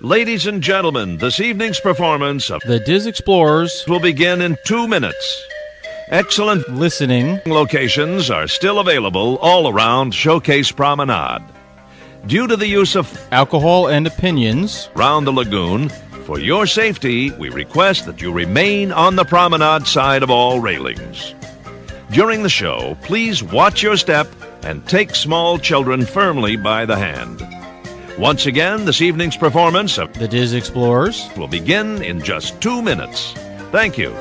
Ladies and gentlemen, this evening's performance of The Diz Explorers will begin in 2 minutes. Excellent listening locations are still available all around Showcase Promenade. Due to the use of alcohol and opinions around the lagoon, for your safety, we request that you remain on the promenade side of all railings. During the show, please watch your step and take small children firmly by the hand. Once again, this evening's performance of The Diz Explorers will begin in just 2 minutes. Thank you.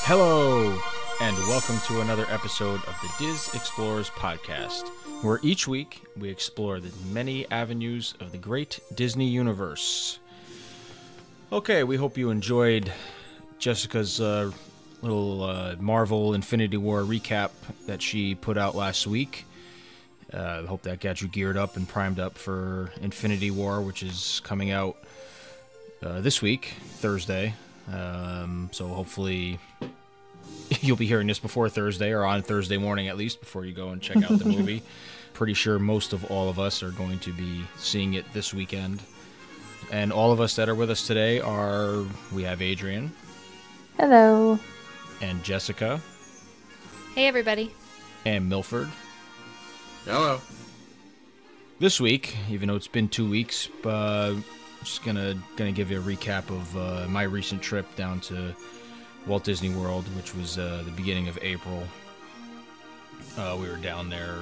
Hello, and welcome to another episode of the Diz Explorers podcast, where each week we explore the many avenues of the great Disney universe. Okay, we hope you enjoyed Jessica's little Marvel Infinity War recap that she put out last week. I hope that got you geared up and primed up for Infinity War, which is coming out this week, Thursday. So hopefully you'll be hearing this before Thursday, or on Thursday morning at least, before you go and check out the movie. Pretty sure most of all of us are going to be seeing it this weekend. And all of us that are with us today we have Adrianne. Hello. And Jessica. Hey, everybody. And Milford. Hello. This week, even though it's been 2 weeks, just gonna give you a recap of my recent trip down to Walt Disney World, which was the beginning of April. We were down there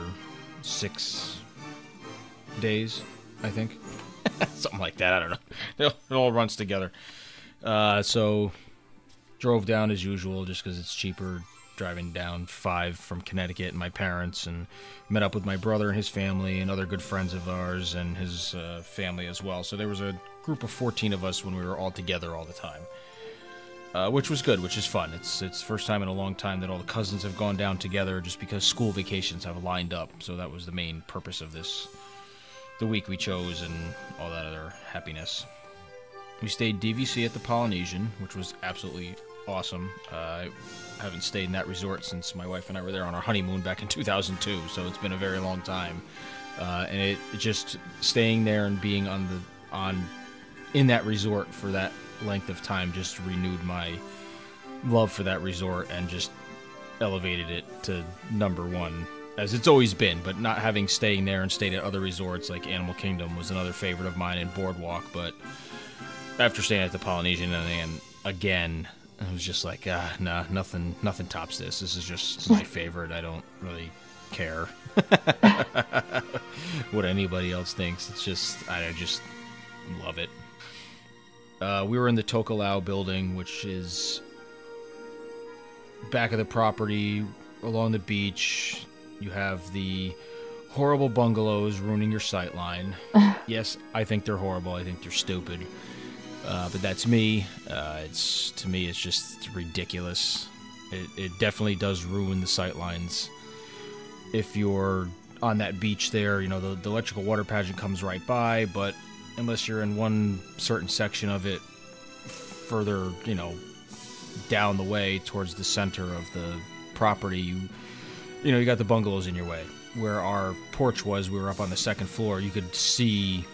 6 days, I think. Something like that, I don't know. It all runs together. So, drove down as usual, just because it's cheaper driving down 5 from Connecticut and my parents, and met up with my brother and his family and other good friends of ours and his family as well. So there was a group of 14 of us when we were all together all the time. Which was good, which is fun. It's first time in a long time that all the cousins have gone down together just because school vacations have lined up. So that was the main purpose of the week we chose, and all that other happiness. We stayed DVC at the Polynesian, which was absolutely awesome. I haven't stayed in that resort since my wife and I were there on our honeymoon back in 2002, so it's been a very long time. And it just staying there and being in that resort for that length of time just renewed my love for that resort and just elevated it to number one, as it's always been. But not having staying there and stayed at other resorts like Animal Kingdom was another favorite of mine, and Boardwalk. But after staying at the Polynesian and again, I was just like, nah, nothing tops this. This is just my favorite. I don't really care what anybody else thinks. It's just, I just love it. We were in the Tokelau building, which is back of the property along the beach. You have the horrible bungalows ruining your sightline. Yes, I think they're horrible. I think they're stupid. But that's me. To me, it's just ridiculous. It definitely does ruin the sightlines. If you're on that beach there, the electrical water pageant comes right by, but unless you're in one certain section of it further, down the way towards the center of the property, you got the bungalows in your way. Where our porch was, we were up on the second floor. You could see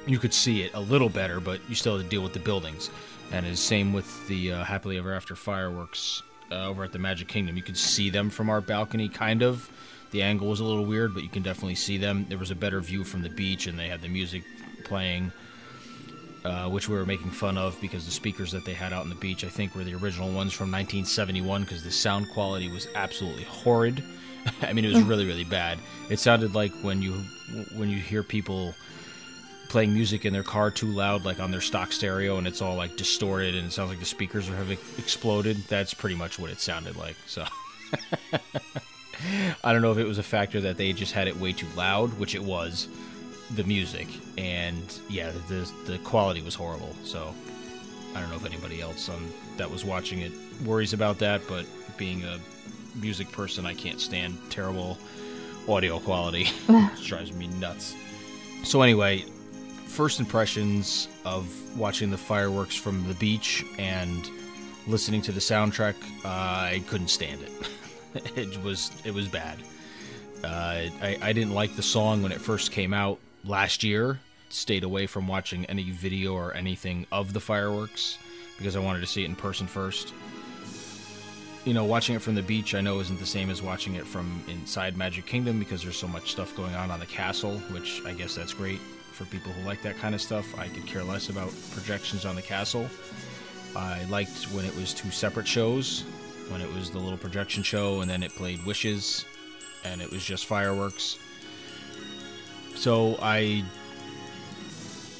it a little better, but you still had to deal with the buildings. And it's same with the Happily Ever After fireworks over at the Magic Kingdom. You could see them from our balcony, kind of. The angle was a little weird, but you can definitely see them. There was a better view from the beach, and they had the music playing, which we were making fun of because the speakers that they had out on the beach, I think, were the original ones from 1971, because the sound quality was absolutely horrid. I mean, it was really, really bad. It sounded like when you hear people playing music in their car too loud, like on their stock stereo, and it's all like distorted, and it sounds like the speakers have exploded. That's pretty much what it sounded like. So I don't know if it was a factor that they just had it way too loud, which it was, the music, and yeah, the quality was horrible. So I don't know if anybody else that was watching it worries about that, but being a music person, I can't stand terrible audio quality. It drives me nuts. So anyway, first impressions of watching the fireworks from the beach and listening to the soundtrack, I couldn't stand it. It was bad. I didn't like the song when it first came out last year. Stayed away from watching any video or anything of the fireworks because I wanted to see it in person first. You know, watching it from the beach I know isn't the same as watching it from inside Magic Kingdom because there's so much stuff going on the castle, which I guess that's great for people who like that kind of stuff. I could care less about projections on the castle. I liked when it was two separate shows, when it was the little projection show and then it played Wishes and it was just fireworks. So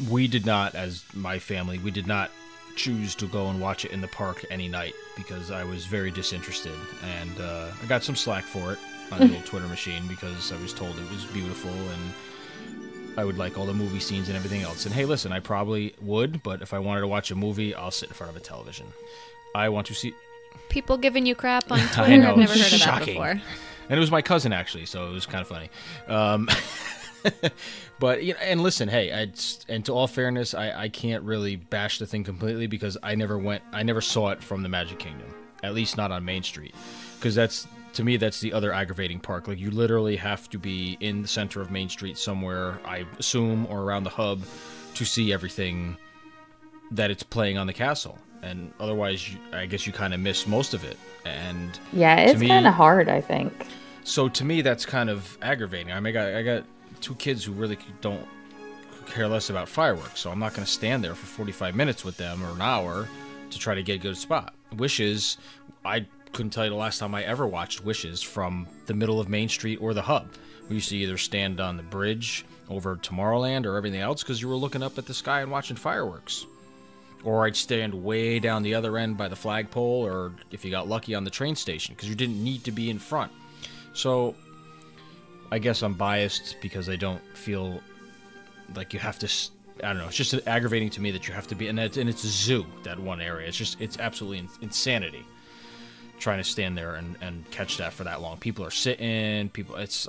we did not, as my family, we did not choose to go and watch it in the park any night because I was very disinterested, and I got some slack for it on the old Twitter machine because I was told it was beautiful and I would like all the movie scenes and everything else. And hey, listen, I probably would, but if I wanted to watch a movie, I'll sit in front of a television. I want to see People giving you crap on Twitter. I know, I've never heard of that shocking. before. And it was my cousin actually, so it was kind of funny. But you know, and listen, hey, and to all fairness, I can't really bash the thing completely because I never saw it from the Magic Kingdom, at least not on Main Street, because to me that's the other aggravating part. Like you literally have to be in the center of Main Street somewhere, I assume, or around the hub, to see everything that it's playing on the castle, and otherwise, I guess you kind of miss most of it. And yeah, it's kind of hard, I think. So to me, that's kind of aggravating. I mean, I got two kids who really don't care less about fireworks, so I'm not going to stand there for 45 minutes with them or an hour to try to get a good spot. Wishes, I couldn't tell you the last time I ever watched Wishes from the middle of Main Street or the hub. We used to either stand on the bridge over Tomorrowland or everything else because you were looking up at the sky and watching fireworks. Or I'd stand way down the other end by the flagpole, or if you got lucky on the train station, because you didn't need to be in front. So I guess I'm biased because I don't feel like you have to, I don't know, it's just aggravating to me that you have to be, and it's a zoo, that one area. It's absolutely insanity trying to stand there and catch that for that long. People are sitting,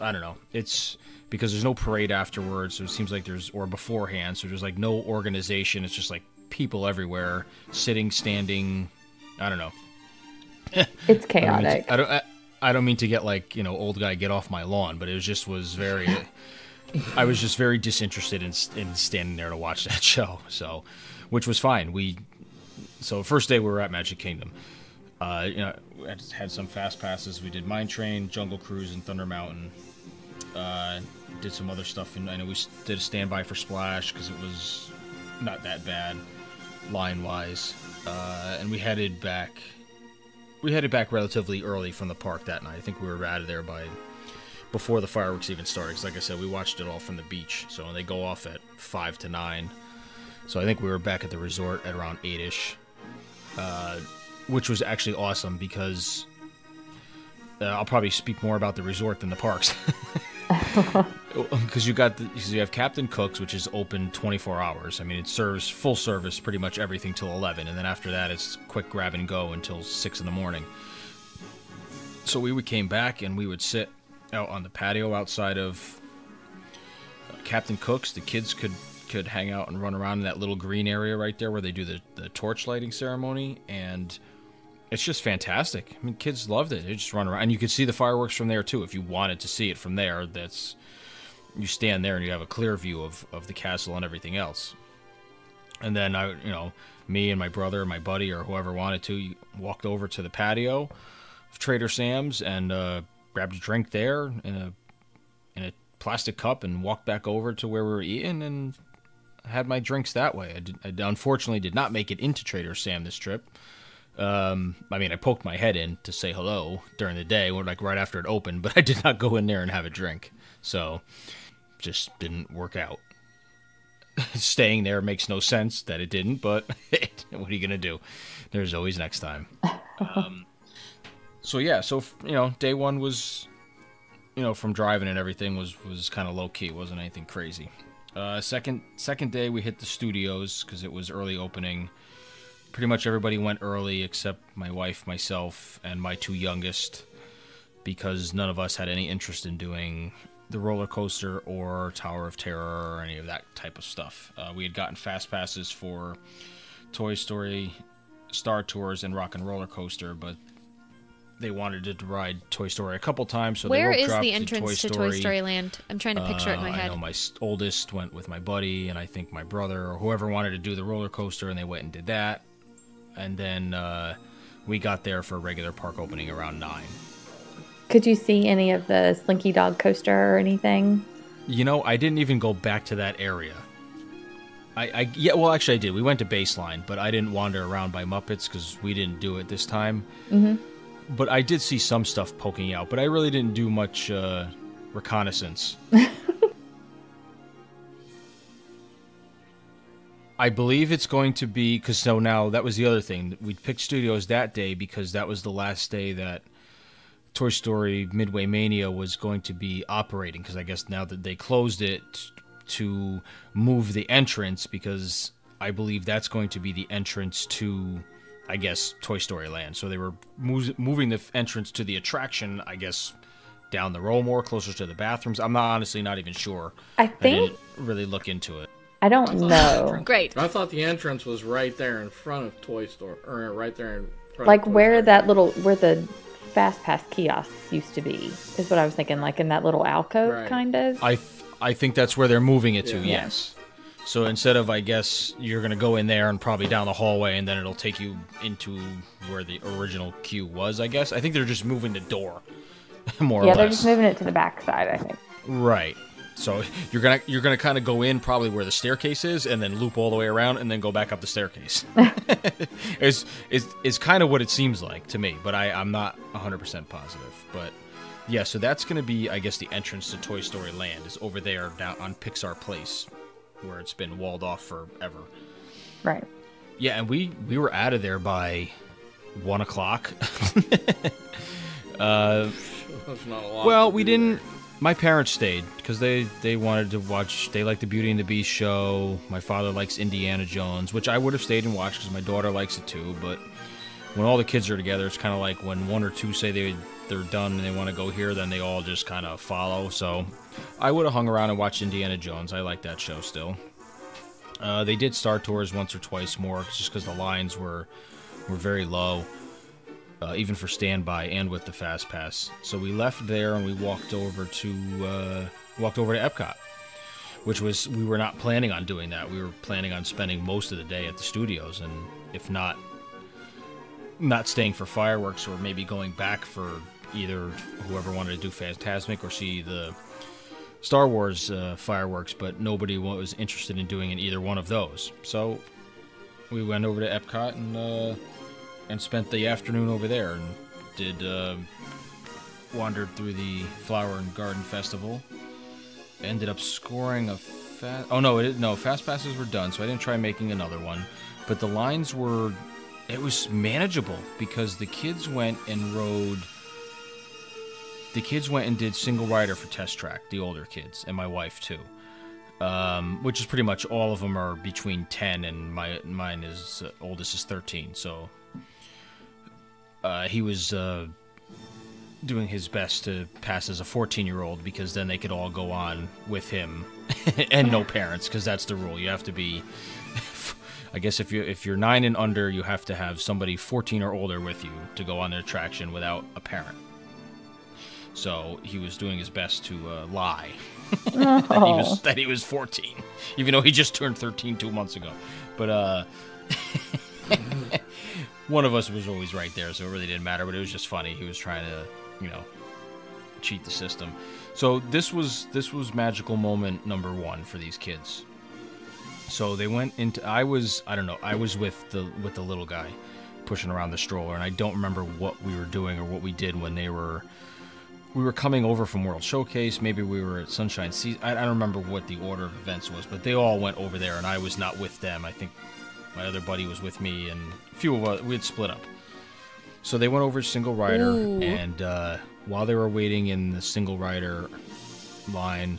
I don't know, it's because there's no parade afterwards, so it seems like or beforehand, so there's like no organization, it's just like people everywhere, sitting, standing, I don't know. It's chaotic. I don't mean to get like, old guy get off my lawn, but I was just very disinterested in standing there to watch that show. So, which was fine. So first day we were at Magic Kingdom. Had some fast passes. We did Mine Train, Jungle Cruise, and Thunder Mountain. Did some other stuff, and I know we did a standby for Splash because it was not that bad line-wise. And we headed back relatively early from the park that night. I think we were out of there before the fireworks even started. Because like I said, we watched it all from the beach. So they go off at 5 to 9. So I think we were back at the resort at around 8-ish. Which was actually awesome because I'll probably speak more about the resort than the parks. Because you have Captain Cook's, which is open 24 hours. I mean, it serves full service pretty much everything till 11, and then after that it's quick grab and go until 6 in the morning. So we came back and we would sit out on the patio outside of Captain Cook's. The kids could hang out and run around in that little green area right there where they do the torch lighting ceremony, and it's just fantastic. I mean, kids loved it. They just run around, and you could see the fireworks from there too if you wanted to see it from there. You stand there and you have a clear view of the castle and everything else. And then me and my brother and my buddy or whoever wanted to walked over to the patio of Trader Sam's and grabbed a drink there in a plastic cup and walked back over to where we were eating and had my drinks that way. I unfortunately did not make it into Trader Sam this trip. I mean, I poked my head in to say hello during the day, like right after it opened, but I did not go in there and have a drink. So, just didn't work out. Staying there makes no sense that it didn't, but what are you going to do? There's always next time. So day one was, from driving and everything was kind of low key. It wasn't anything crazy. Second day we hit the studios because it was early opening. Pretty much everybody went early except my wife, myself, and my two youngest, because none of us had any interest in doing the roller coaster or Tower of Terror or any of that type of stuff. We had gotten fast passes for Toy Story, Star Tours, and Rock and Roller Coaster, but they wanted to ride Toy Story a couple times, so Where they is dropped the entrance to Toy Story Land? I'm trying to picture it in my head. I know my oldest went with my buddy, and I think my brother or whoever wanted to do the roller coaster, and they went and did that. And then we got there for a regular park opening around 9. Could you see any of the Slinky Dog coaster or anything? You know, I didn't even go back to that area. Well, actually I did. We went to Baseline, but I didn't wander around by Muppets because we didn't do it this time. Mm-hmm. But I did see some stuff poking out, but I really didn't do much reconnaissance. I believe it's going to be, because so now that was the other thing. We picked studios that day because that was the last day that Toy Story Midway Mania was going to be operating, because I guess now that they closed it to move the entrance, because I believe that's going to be the entrance to, I guess, Toy Story Land. So they were moving the entrance to the attraction, I guess, down the row more, closer to the bathrooms. I'm honestly not even sure. I think... didn't really look into it. I don't know. Great. I thought the entrance was right there in front of Toy Story, or right there in front Like of Toy where Story. where the Fast Pass kiosks used to be, is what I was thinking, like in that little alcove, Right. kind of. I think that's where they're moving it to, Yeah. yes. So instead of, I guess, you're going to go in there and probably down the hallway, and then it'll take you into where the original queue was, I guess. I think they're just moving the door, more or Yeah, less. they're just moving it to the backside, I think. Right. So you're gonna kind of go in probably where the staircase is, and then loop all the way around, and then go back up the staircase. It's kind of what it seems like to me, but I'm not 100% positive. But yeah, so that's gonna be, I guess, the entrance to Toy Story Land is over there down on Pixar Place, where it's been walled off forever. Right. Yeah, and we were out of there by 1 o'clock. That's not a lot. Well, to we do didn't. My parents stayed because they wanted to watch. They like the Beauty and the Beast show. My father likes Indiana Jones, which I would have stayed and watched because my daughter likes it too. But when all the kids are together, it's kind of like when one or two say they're done and they want to go here, then they all just kind of follow. So I would have hung around and watched Indiana Jones. I like that show still. They did Star Tours once or twice more just because the lines were very low. Even for standby and with the Fast Pass. So we left there and we walked over to Epcot, which was, we were not planning on doing that. We were planning on spending most of the day at the studios, and if not staying for fireworks, or maybe going back for either whoever wanted to do Fantasmic or see the Star Wars fireworks, but nobody was interested in doing either one of those. So we went over to Epcot and spent the afternoon over there, and wandered through the Flower and Garden Festival. Ended up scoring a Fast Passes were done, so I didn't try making another one. But the lines it was manageable because the kids went and did single rider for Test Track, the older kids, and my wife too. Which is pretty much all of them are between 10 and mine is oldest is 13, so he was doing his best to pass as a 14-year-old because then they could all go on with him and no parents, because that's the rule. You have to be, I guess if you're 9 and under, you have to have somebody 14 or older with you to go on the attraction without a parent. So he was doing his best to lie that he was 14, even though he just turned 13 2 months ago. But one of us was always right there, so it really didn't matter. But it was just funny. He was trying to, cheat the system. So this was magical moment number 1 for these kids. So they went into. I was with the little guy pushing around the stroller, and I don't remember what we were doing or what we did when we were coming over from World Showcase. Maybe we were at Sunshine Season. I don't remember what the order of events was, but they all went over there, and I was not with them. I think my other buddy was with me, and a few of us, we had split up. So they went over single rider, and while they were waiting in the single rider line,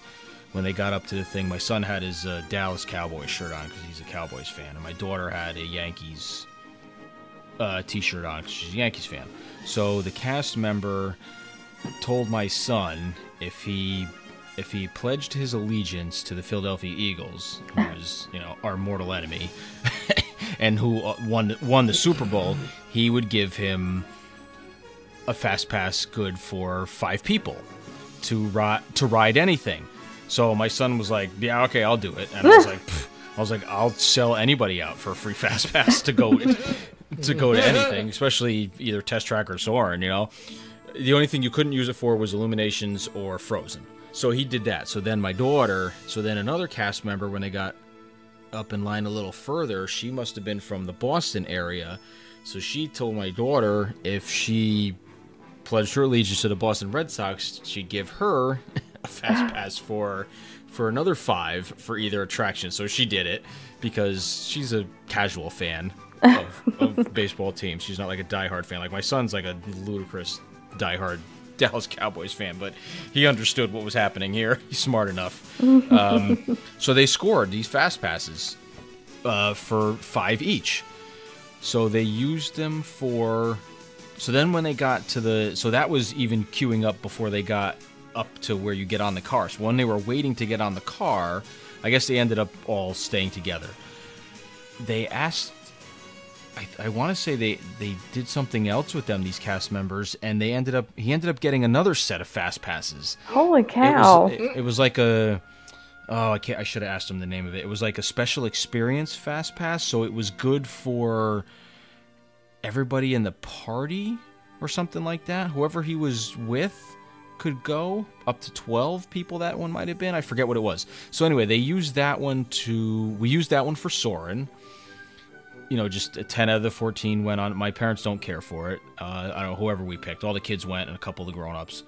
when they got up to the thing, my son had his Dallas Cowboys shirt on because he's a Cowboys fan, and my daughter had a Yankees t-shirt on because she's a Yankees fan. So the cast member told my son if he if he pledged his allegiance to the Philadelphia Eagles, who was, our mortal enemy, and who won the Super Bowl, he would give him a fast pass good for 5 people to ride anything. So my son was like, "Yeah, okay, I'll do it." And I was like, "I'll sell anybody out for a free fast pass to go to anything, especially either Test Track or Soarin', The only thing you couldn't use it for was Illuminations or Frozen." So he did that. So then another cast member, when they got up in line a little further, she must have been from the Boston area. So she told my daughter if she pledged her allegiance to the Boston Red Sox, she'd give her a fast pass for another 5 for either attraction. So she did it because she's a casual fan of baseball teams. She's not like a diehard fan. Like my son's like a ludicrous diehard Dallas Cowboys fan, but he understood what was happening here. He's smart enough. So they scored these fast passes for 5 each. So they used them for... So then when they got to so that was even queuing up before they got up to where you get on the car. So when they were waiting to get on the car, I guess they ended up all staying together. They asked... I want to say they did something else with them, these cast members, and he ended up getting another set of fast passes. Holy cow! It was like a... Oh, I should have asked him the name of it. It was like a special experience fast pass, so it was good for everybody in the party or something like that. Whoever he was with could go, up to 12 people that one might have been. I forget what it was. So anyway, we used that one for Soarin'. Just 10 out of the 14 went on. My parents don't care for it. I don't know, whoever we picked. All the kids went, and a couple of the grown-ups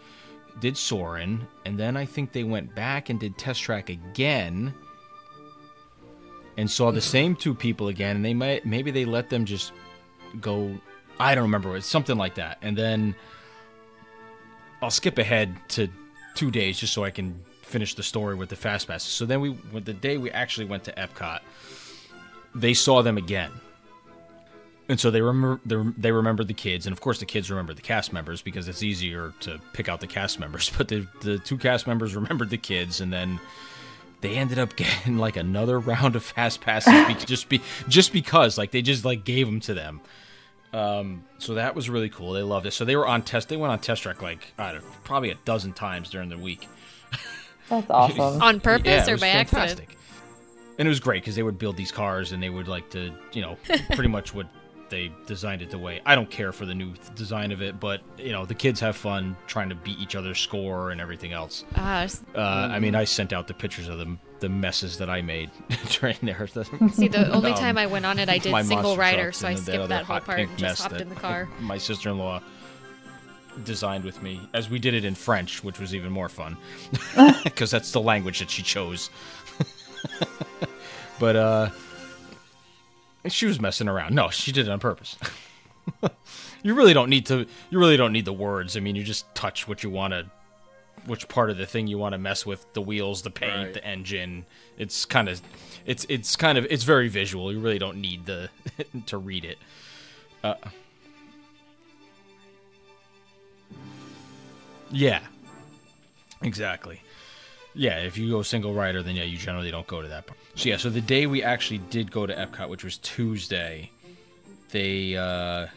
did Soarin', and then I think they went back and did Test Track again and saw the same 2 people again, and maybe they let them just go. I don't remember. It's something like that. And then I'll skip ahead to 2 days just so I can finish the story with the Fast Passes. So then the day we actually went to Epcot, they saw them again. And so they remembered the kids, and of course the kids remembered the cast members because it's easier to pick out the cast members. But the 2 cast members remembered the kids, and then they ended up getting like another round of fast passes just because like they just like gave them to them. So that was really cool. They loved it. So they went on Test Track like I don't know, probably a dozen times during the week. That's awesome. On purpose or by fantastic. accident? And it was great because they would build these cars and they would like to, pretty much what they designed it the way. I don't care for the new design of it, but, the kids have fun trying to beat each other's score and everything else. I mean, I sent out the pictures of the messes that I made during there. See, the only time I went on it, I did single rider, so I and skipped that whole part and just hopped in the car. My sister-in-law designed with me, as we did it in French, which was even more fun, because that's the language that she chose. But she was messing around. No, she did it on purpose. You really don't need the words. I mean, you just touch what you want to, which part of the thing you want to mess with, the wheels, the paint, right, the engine. It's very visual. You really don't need to read it. Yeah, exactly. Yeah, if you go single rider, then you generally don't go to that part. So the day we actually did go to Epcot, which was Tuesday, I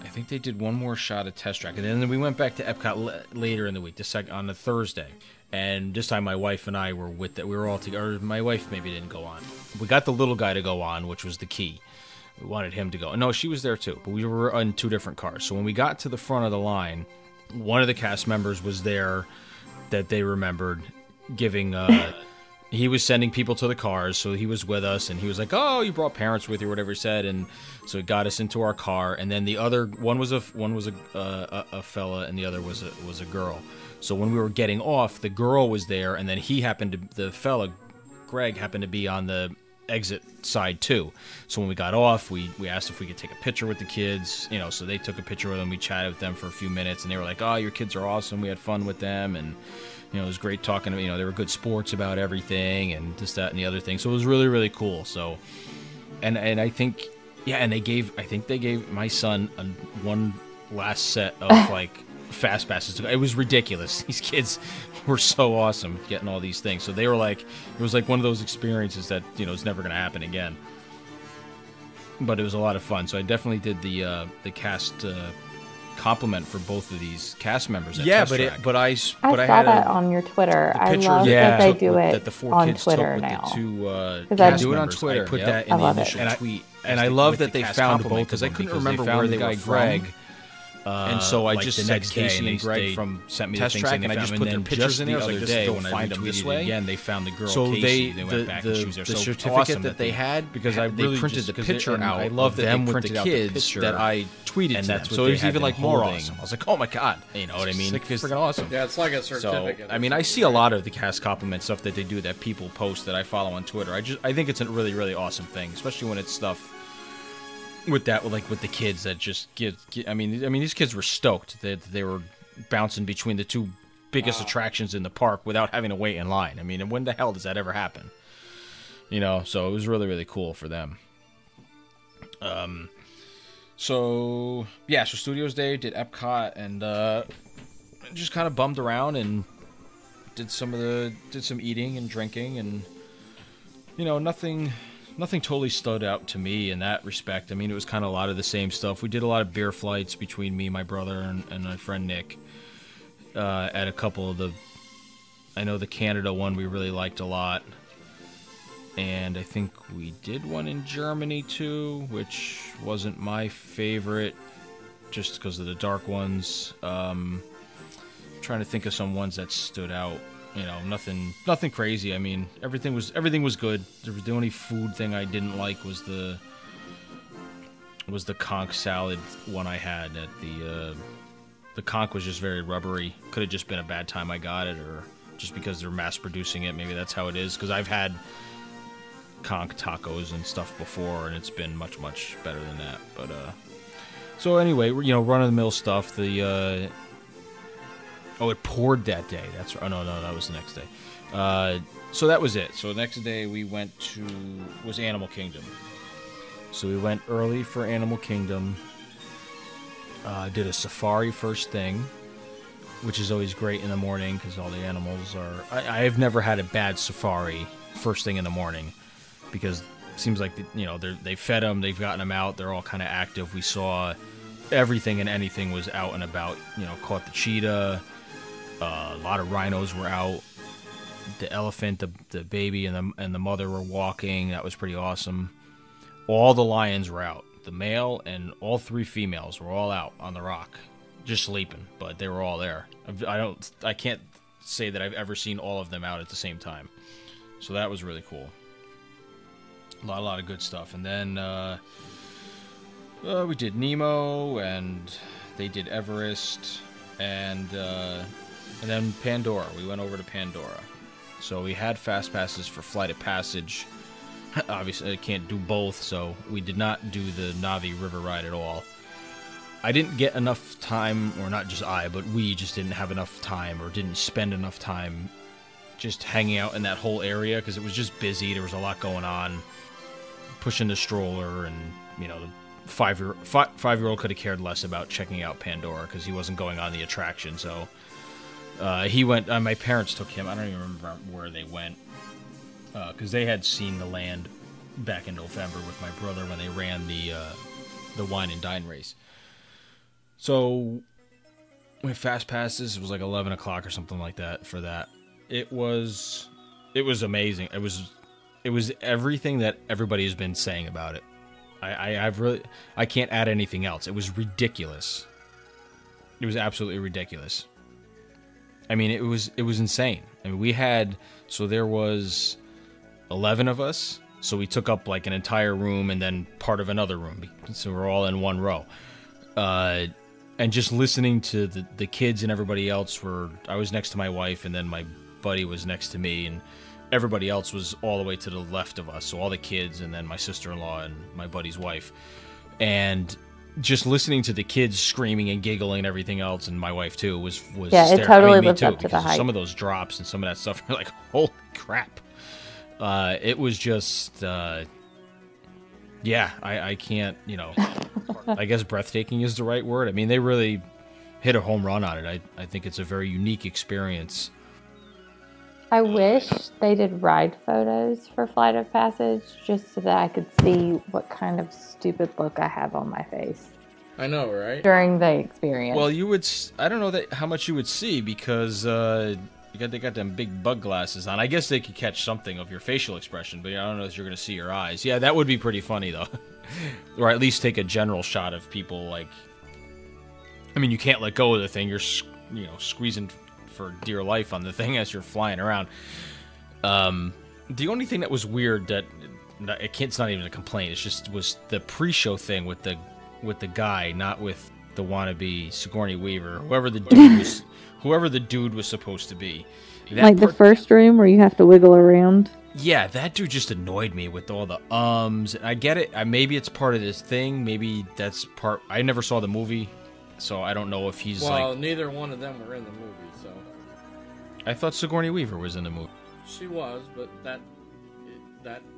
think they did one more shot of Test Track, and then we went back to Epcot later in the week, on a Thursday. And this time my wife and I were with it. We were all together. My wife maybe didn't go on. We got the little guy to go on, which was the key. We wanted him to go. No, she was there too, but we were on 2 different cars. So when we got to the front of the line, one of the cast members was there that they remembered giving... he was sending people to the cars, so he was with us, and he was like, "Oh, you brought parents with you," or whatever he said, and so he got us into our car. And then the other one was a fella, and the other was a girl. So when we were getting off, the girl was there, and then the fella, Greg, happened to be on the exit side too. So when we got off, we asked if we could take a picture with the kids, so they took a picture with them. We chatted with them for a few minutes, and they were like, "Oh, your kids are awesome. We had fun with them," and it was great talking to me. They were good sports about everything and this, that, and the other thing. So it was really, really cool. So, and I think, and they gave my son one last set of like fast passes. It was ridiculous. These kids were so awesome getting all these things. So they were like, it was like one of those experiences that, you know, it's never going to happen again. But it was a lot of fun. So I definitely did the cast compliment for both of these cast members. At Test Track. I saw that on your Twitter. I love that they do it on Twitter now. I do it on Twitter. I put that in the initial tweet. And I love that they found both because I couldn't remember where they were from. And so I just said Casey and Greg from sent me Test the Track, things, and I just put their pictures in there. I was like, this is going to find them this way. Again, they found the girl. So Casey. They went back and she was there. The So certificate awesome that they had, because they printed the picture out. I love that they printed out the kids that I tweeted to them. So it was even like more awesome. I was like, oh my god, you know what I mean? It's freaking awesome. Yeah, it's like a certificate. So I mean, I see a lot of the cast compliment stuff that they do that people post that I follow on Twitter. I think it's a really, really awesome thing, especially when it's stuff with the kids that just give. I mean, these kids were stoked that they were bouncing between the two biggest attractions in the park without having to wait in line. I mean, and when the hell does that ever happen? You know, so it was really, really cool for them. So Studios Day, did Epcot, and just kind of bummed around and did some eating and drinking, and you know, nothing totally stood out to me in that respect. I mean, it was kind of a lot of the same stuff. We did a lot of beer flights between me, my brother, and my friend Nick at a couple of I know the Canada one we really liked a lot. And I think we did one in Germany too, which wasn't my favorite just because of the dark ones. Trying to think of some ones that stood out. You know, nothing crazy. I mean, everything was good. The only food thing I didn't like was the conch salad one I had at the conch was just very rubbery. Could have just been a bad time I got it, or just because they're mass producing it. Maybe that's how it is. Because I've had conch tacos and stuff before, and it's been much, much better than that. But so anyway, you know, run of the mill stuff. It poured that day. That's right. Oh, no, that was the next day. So that was it. So the next day we went was Animal Kingdom. So we went early for Animal Kingdom. Did a safari first thing, which is always great in the morning because all the animals are... I have never had a bad safari first thing in the morning because it seems like, you know, they fed them, they've gotten them out, they're all kind of active. We saw everything and anything was out and about. You know, caught the cheetah... a lot of rhinos were out. The elephant, the baby, and the mother were walking. That was pretty awesome. All the lions were out. The male and all 3 females were all out on the rock, just sleeping. But they were all there. I can't say that I've ever seen all of them out at the same time. So that was really cool. A lot of good stuff. And then we did Nemo, and they did Everest, and then Pandora. We went over to Pandora. So we had fast passes for Flight of Passage. Obviously, I can't do both, so we did not do the Navi River ride at all. I didn't get enough time, or not just I, but we just didn't have enough time, or didn't spend enough time just hanging out in that whole area, because it was just busy. There was a lot going on. Pushing the stroller, and, you know, the five-year-old could have cared less about checking out Pandora, because he wasn't going on the attraction, so... he went. My parents took him. I don't even remember where they went because they had seen the land back in November with my brother when they ran the wine and dine race. So with fast passes, it was like 11 o'clock or something like that. For that, it was amazing. It was everything that everybody has been saying about it. I can't add anything else. It was ridiculous. It was absolutely ridiculous. I mean, it was insane. I mean, there was 11 of us, so we took up like an entire room and then part of another room, so we're all in one row. And just listening to the kids and everybody else I was next to my wife, and then my buddy was next to me, and everybody else was all the way to the left of us, so all the kids, and then my sister-in-law and my buddy's wife. And... just listening to the kids screaming and giggling and everything else, and my wife too was yeah, it totally lived up to the hype. Some of those drops and some of that stuff are like, holy crap! It was just, I can't, you know, I guess breathtaking is the right word. I mean, they really hit a home run on it. I think it's a very unique experience. I wish they did ride photos for Flight of Passage just so that I could see what kind of stupid look I have on my face. I know, right? During the experience. Well, you would. I don't know how much you would see because they got them big bug glasses on. I guess they could catch something of your facial expression, but I don't know if you're going to see your eyes. Yeah, that would be pretty funny though, or at least take a general shot of people. Like, I mean, you can't let go of the thing. You're squeezing for dear life on the thing as you're flying around. The only thing that was weird it's not even a complaint. It's just was the pre-show thing with the guy, not with the wannabe Sigourney Weaver, whoever the dude was supposed to be. Like the first room where you have to wiggle around. Yeah, that dude just annoyed me with all the ums. I get it. Maybe it's part of this thing. Maybe that's part. I never saw the movie, so I don't know if he's Well, neither one of them were in the movie, so. I thought Sigourney Weaver was in the movie. She was, but that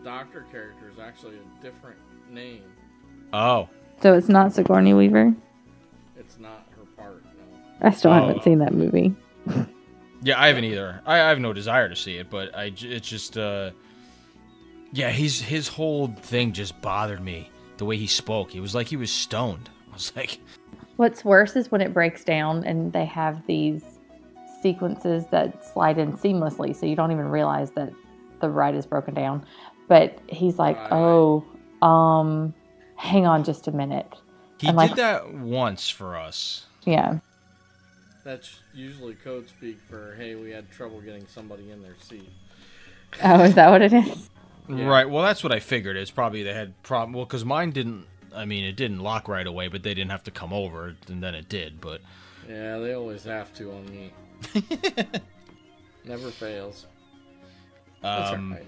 doctor character is actually a different name. Oh. So it's not Sigourney Weaver? It's not her part, no. I still haven't seen that movie. Yeah, I haven't either. I have no desire to see it, but it's just, yeah, his whole thing just bothered me. The way he spoke. He was like he was stoned. I was like... What's worse is when it breaks down and they have these sequences that slide in seamlessly, so you don't even realize that the ride is broken down. But he's like, hang on just a minute. He did that once for us. Yeah. That's usually code speak for, hey, we had trouble getting somebody in their seat. Oh, is that what it is? Yeah. Right, well, that's what I figured. It's probably they had problem. Well, because mine didn't, it didn't lock right away, but they didn't have to come over, and then it did, but... Yeah, they always have to on me. Never fails. That's right.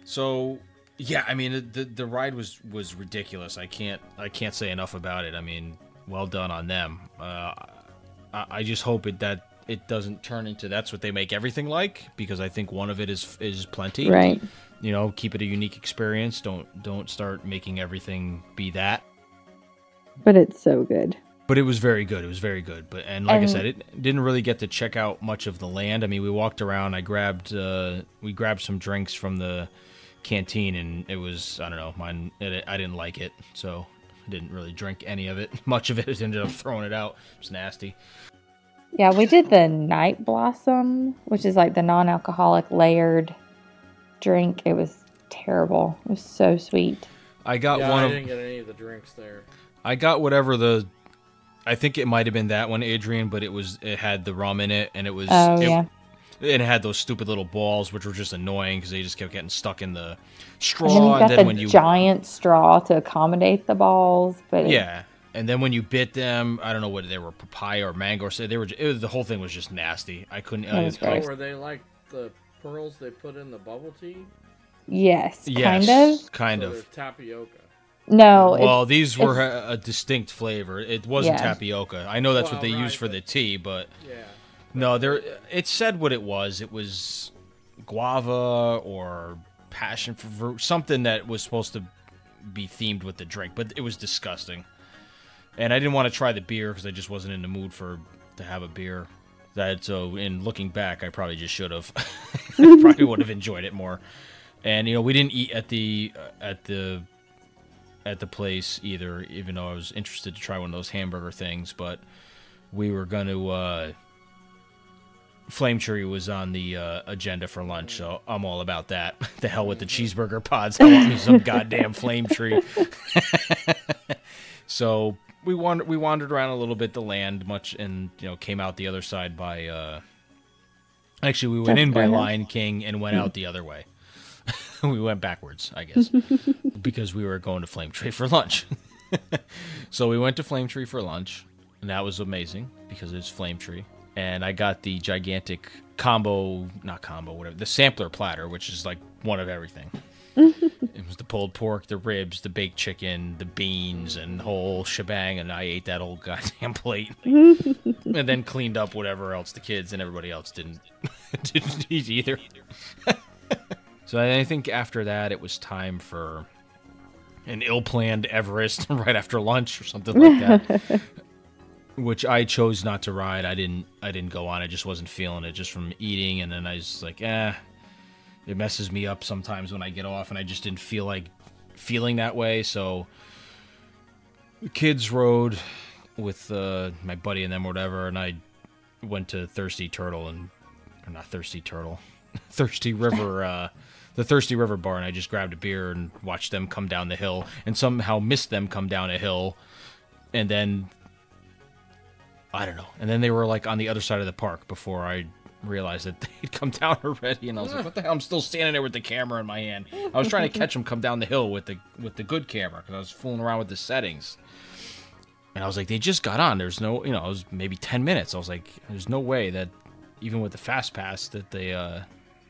So, yeah, the ride was ridiculous. I can't say enough about it. Well done on them. I just hope that it doesn't turn into that's what they make everything like, because I think one of it is plenty. Right. Keep it a unique experience. Don't start making everything be that. But it's so good. But it was very good. It was very good. But I said, it didn't really get to check out much of the land. We walked around. We grabbed some drinks from the canteen, and it was, I don't know, I didn't like it, so I didn't really drink any of it. Much of it, I ended up throwing it out. It was nasty. Yeah, we did the Night Blossom, which is like the non-alcoholic layered drink. It was terrible. It was so sweet. I didn't get any of the drinks there. I got whatever I think it might have been that one, Adrianne, but it had the rum in it, and it was... yeah. It had those stupid little balls, which were just annoying because they just kept getting stuck in the straw. And then you got the giant straw to accommodate the balls. But yeah, and then when you bit them, I don't know whether they were papaya or mango. Or so the whole thing was just nasty. I couldn't... were they like the pearls they put in the bubble tea? Yes, kind of. So tapioca. No. Well, these were a distinct flavor. It wasn't tapioca. I know that's what they use for the tea, but... Yeah. No, it said what it was. It was guava or passion fruit, something that was supposed to be themed with the drink, but it was disgusting. And I didn't want to try the beer because I just wasn't in the mood to have a beer. So in looking back, I probably just should have. Probably would have enjoyed it more. And we didn't eat at the place either, even though I was interested to try one of those hamburger things. But we were going to. Flame Tree was on the agenda for lunch, so I'm all about that. The hell with the cheeseburger pods. I want me some goddamn Flame Tree. So we wandered around a little bit the land, and came out the other side by. Actually, we went in by Lion King and went out the other way. We went backwards, I guess, because we were going to Flame Tree for lunch. So we went to Flame Tree for lunch, and that was amazing because it's Flame Tree. And I got the gigantic the sampler platter, which is like one of everything. It was the pulled pork, the ribs, the baked chicken, the beans, and the whole shebang, and I ate that whole goddamn plate. And then cleaned up whatever else the kids and everybody else didn't eat either. So I think after that, it was time for an ill-planned Everest right after lunch or something like that. which I chose not to ride. I didn't go on. I just wasn't feeling it just from eating, and then I was like, it messes me up sometimes when I get off, and I just didn't feel like feeling that way. So the kids rode with my buddy and them or whatever, and I went to Thirsty River, the Thirsty River bar, and I just grabbed a beer and watched them come down the hill, and somehow missed them come down a hill, and then I don't know, and then they were like on the other side of the park before I realized that they'd come down already, and I was like, what the hell? I'm still standing there with the camera in my hand. I was trying to catch them come down the hill with the good camera, because I was fooling around with the settings. And I was like, they just got on. There's no, it was maybe 10 minutes. I was like, there's no way that, even with the fast pass, that they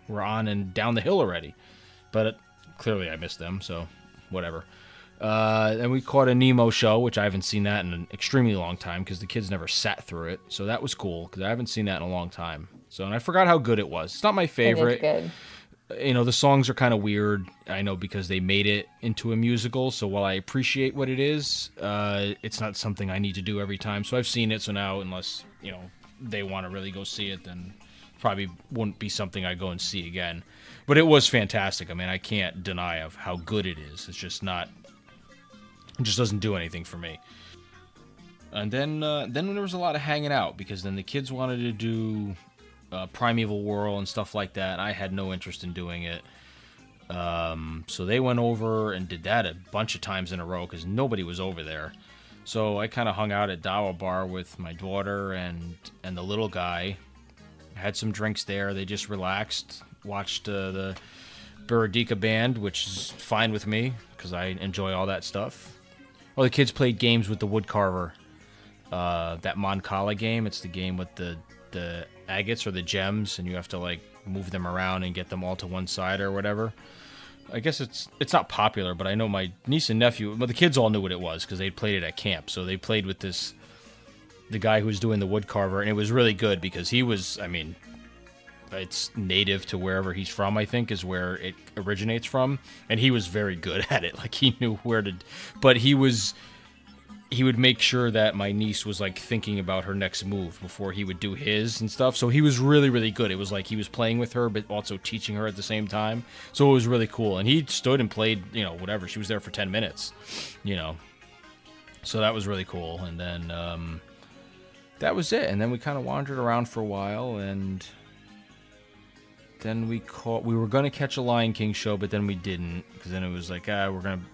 were on and down the hill already. But clearly I missed them, so whatever. And we caught a Nemo show, which I haven't seen that in an extremely long time, because the kids never sat through it. So that was cool, because I haven't seen that in a long time. So, and I forgot how good it was. It's not my favorite. It is good. The songs are kind of weird, I know, because they made it into a musical. So while I appreciate what it is, it's not something I need to do every time. So I've seen it. So now, unless, they want to really go see it, then probably wouldn't be something I go and see again. But it was fantastic. I mean, I can't deny of how good it is. It's just not, it just doesn't do anything for me. And then there was a lot of hanging out, because then the kids wanted to do Primeval Whirl and stuff like that. I had no interest in doing it. So they went over and did that a bunch of times in a row, because nobody was over there. So I kind of hung out at Dawa Bar with my daughter and the little guy. Had some drinks there. They just relaxed, watched the Buradika band, which is fine with me, because I enjoy all that stuff. Oh, the kids played games with the woodcarver. That Moncala game. It's the game with the agates or the gems, and you have to like move them around and get them all to one side or whatever. I guess it's not popular, but I know my niece and nephew, well, the kids all knew what it was because they played it at camp. So they played with the guy who was doing the woodcarver, and it was really good because he was, it's native to wherever he's from, I think, is where it originates from, and he was very good at it. Like, he knew where to, but he would make sure that my niece was like thinking about her next move before he would do his and stuff. So he was really, really good. It was like he was playing with her, but also teaching her at the same time. So it was really cool. And he stood and played, whatever. She was there for 10 minutes, So that was really cool. And then that was it. And then we kind of wandered around for a while, and then we were going to catch a Lion King show, but then we didn't, because then it was like, we're going to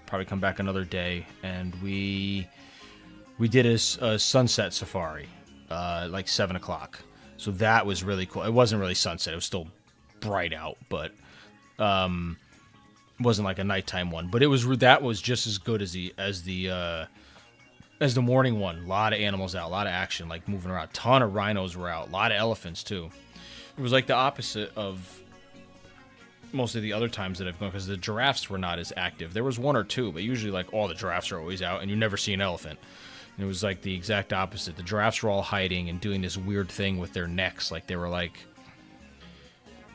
probably come back another day. And we did a sunset safari, like 7 o'clock. So that was really cool. It wasn't really sunset. It was still bright out, but it wasn't like a nighttime one. But that was just as good as the morning one. A lot of animals out, a lot of action, like moving around. A ton of rhinos were out, a lot of elephants too. It was like the opposite of most of the other times that I've gone, because the giraffes were not as active. There was one or two, but usually like all the giraffes are always out, and you never see an elephant. And it was like the exact opposite. The giraffes were all hiding and doing this weird thing with their necks, like they were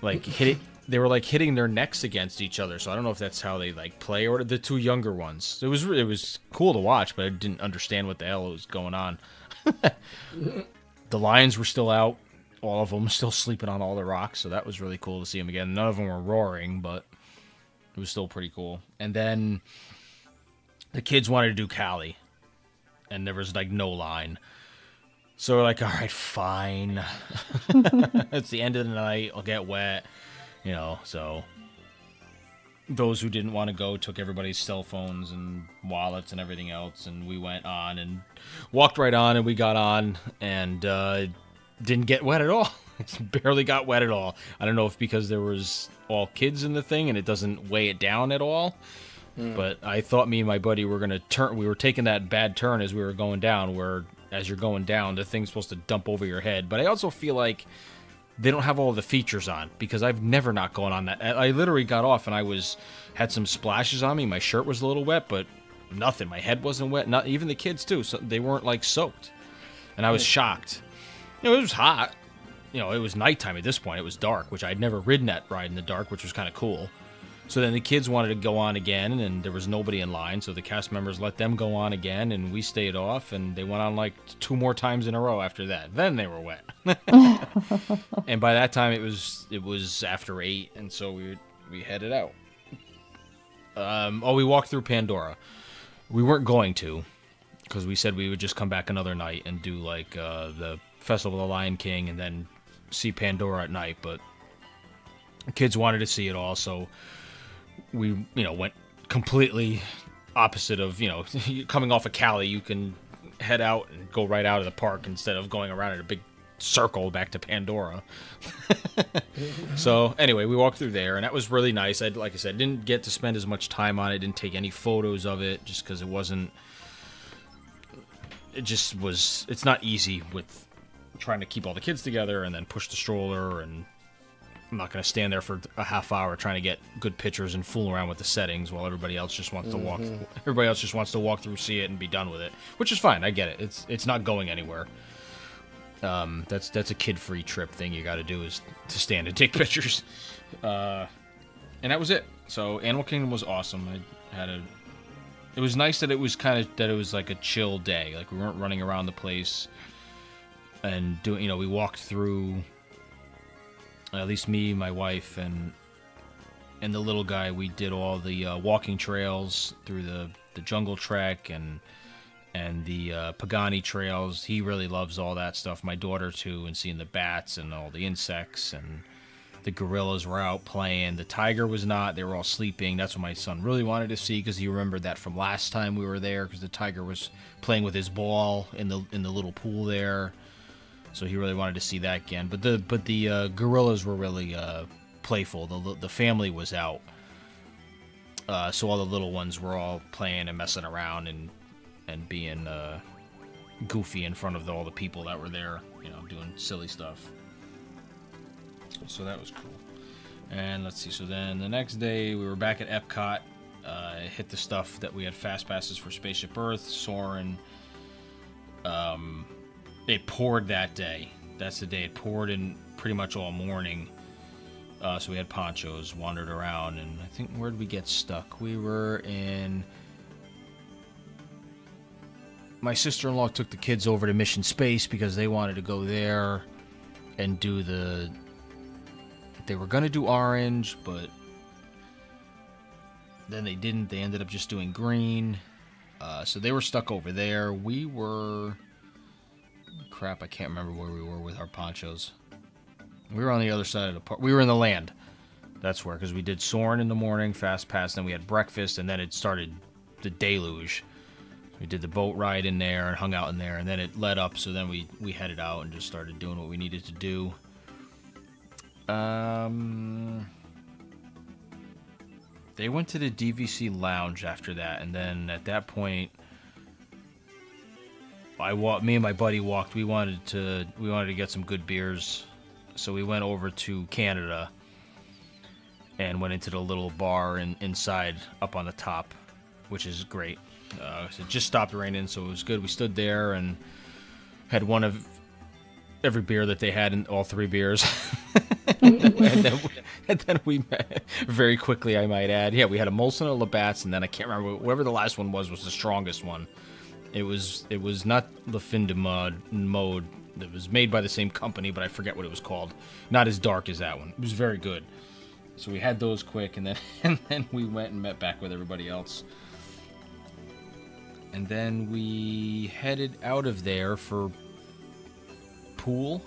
hitting their necks against each other. So I don't know if that's how they like play, or the two younger ones. It was cool to watch, but I didn't understand what the hell was going on. The lions were still out. All of them still sleeping on all the rocks, so that was really cool to see them again. None of them were roaring, but it was still pretty cool. And then the kids wanted to do Cali, and there was like no line. So we're like, all right, fine. It's the end of the night. I'll get wet, so those who didn't want to go took everybody's cell phones and wallets and everything else, and we went on and walked right on, and we got on, and didn't get wet at all. Barely got wet at all. I don't know if because there was all kids in the thing and it doesn't weigh it down at all. But I thought me and my buddy were going to turn. We were taking that bad turn as we were going down, where as you're going down, the thing's supposed to dump over your head. But I also feel like they don't have all the features on, because I've never not gone on that. I literally got off and had some splashes on me. My shirt was a little wet, but nothing. My head wasn't wet. Not even the kids too. So they weren't like soaked. And I was shocked. It was hot. It was nighttime at this point. It was dark, which I'd never ridden that ride in the dark, which was kind of cool. So then the kids wanted to go on again, and there was nobody in line, so the cast members let them go on again, and we stayed off, and they went on like 2 more times in a row after that. Then they were wet. And by that time, it was after 8, and so we headed out. We walked through Pandora. We weren't going to, because we said we would just come back another night and do like the Festival of the Lion King and then see Pandora at night, but the kids wanted to see it all, so we, went completely opposite of, coming off of Cali, you can head out and go right out of the park instead of going around in a big circle back to Pandora. So anyway, we walked through there, and that was really nice. Like I said, didn't get to spend as much time on it, didn't take any photos of it, just because it's not easy with trying to keep all the kids together and then push the stroller, and I'm not going to stand there for a half hour trying to get good pictures and fool around with the settings while everybody else just wants to walk. Everybody else just wants to walk through, see it, and be done with it, which is fine. I get it. It's not going anywhere. That's a kid-free trip thing you got to do, is to stand and take pictures. And that was it. So Animal Kingdom was awesome. It was nice that it was like a chill day. Like we weren't running around the place and doing. We walked through. At least me, my wife, and the little guy, we did all the walking trails through the Jungle Trek and the Pagani trails. He really loves all that stuff. My daughter, too, and seeing the bats and all the insects, and the gorillas were out playing. The tiger was not. They were all sleeping. That's what my son really wanted to see, because he remembered that from last time we were there, because the tiger was playing with his ball in the little pool there. So he really wanted to see that again. But the gorillas were really playful. The family was out, so all the little ones were all playing and messing around and being goofy in front of all the people that were there, doing silly stuff. So that was cool. And let's see. So then the next day we were back at Epcot. Hit the stuff that we had fast passes for Spaceship Earth, Soarin'. It poured that day. That's the day it poured in pretty much all morning. So we had ponchos, wandered around, and I think, where did we get stuck? We were in... My sister-in-law took the kids over to Mission Space because they wanted to go there and do they were going to do orange, but then they didn't. They ended up just doing green. So they were stuck over there. We were... Crap, I can't remember where we were with our ponchos. We were on the other side of the park. We were in the land. That's where, because we did Soarin' in the morning, Fast Pass, then we had breakfast, and then it started the deluge. We did the boat ride in there and hung out in there, and then it let up, so then we headed out and just started doing what we needed to do. They went to the DVC lounge after that, and then at that point, me and my buddy walked. We wanted to get some good beers, so we went over to Canada and went into the little bar inside up on the top, which is great. So it just stopped raining, so it was good. We stood there and had one of every beer that they had, in all 3 beers. and then we very quickly, I might add, we had a Molson, a Labatt's, and then I can't remember, whatever the last one was the strongest one. It was not Le Fin de Mode. It was made by the same company, but I forget what it was called. Not as dark as that one. It was very good. So we had those quick, and then we went and met back with everybody else. And then we headed out of there for pool,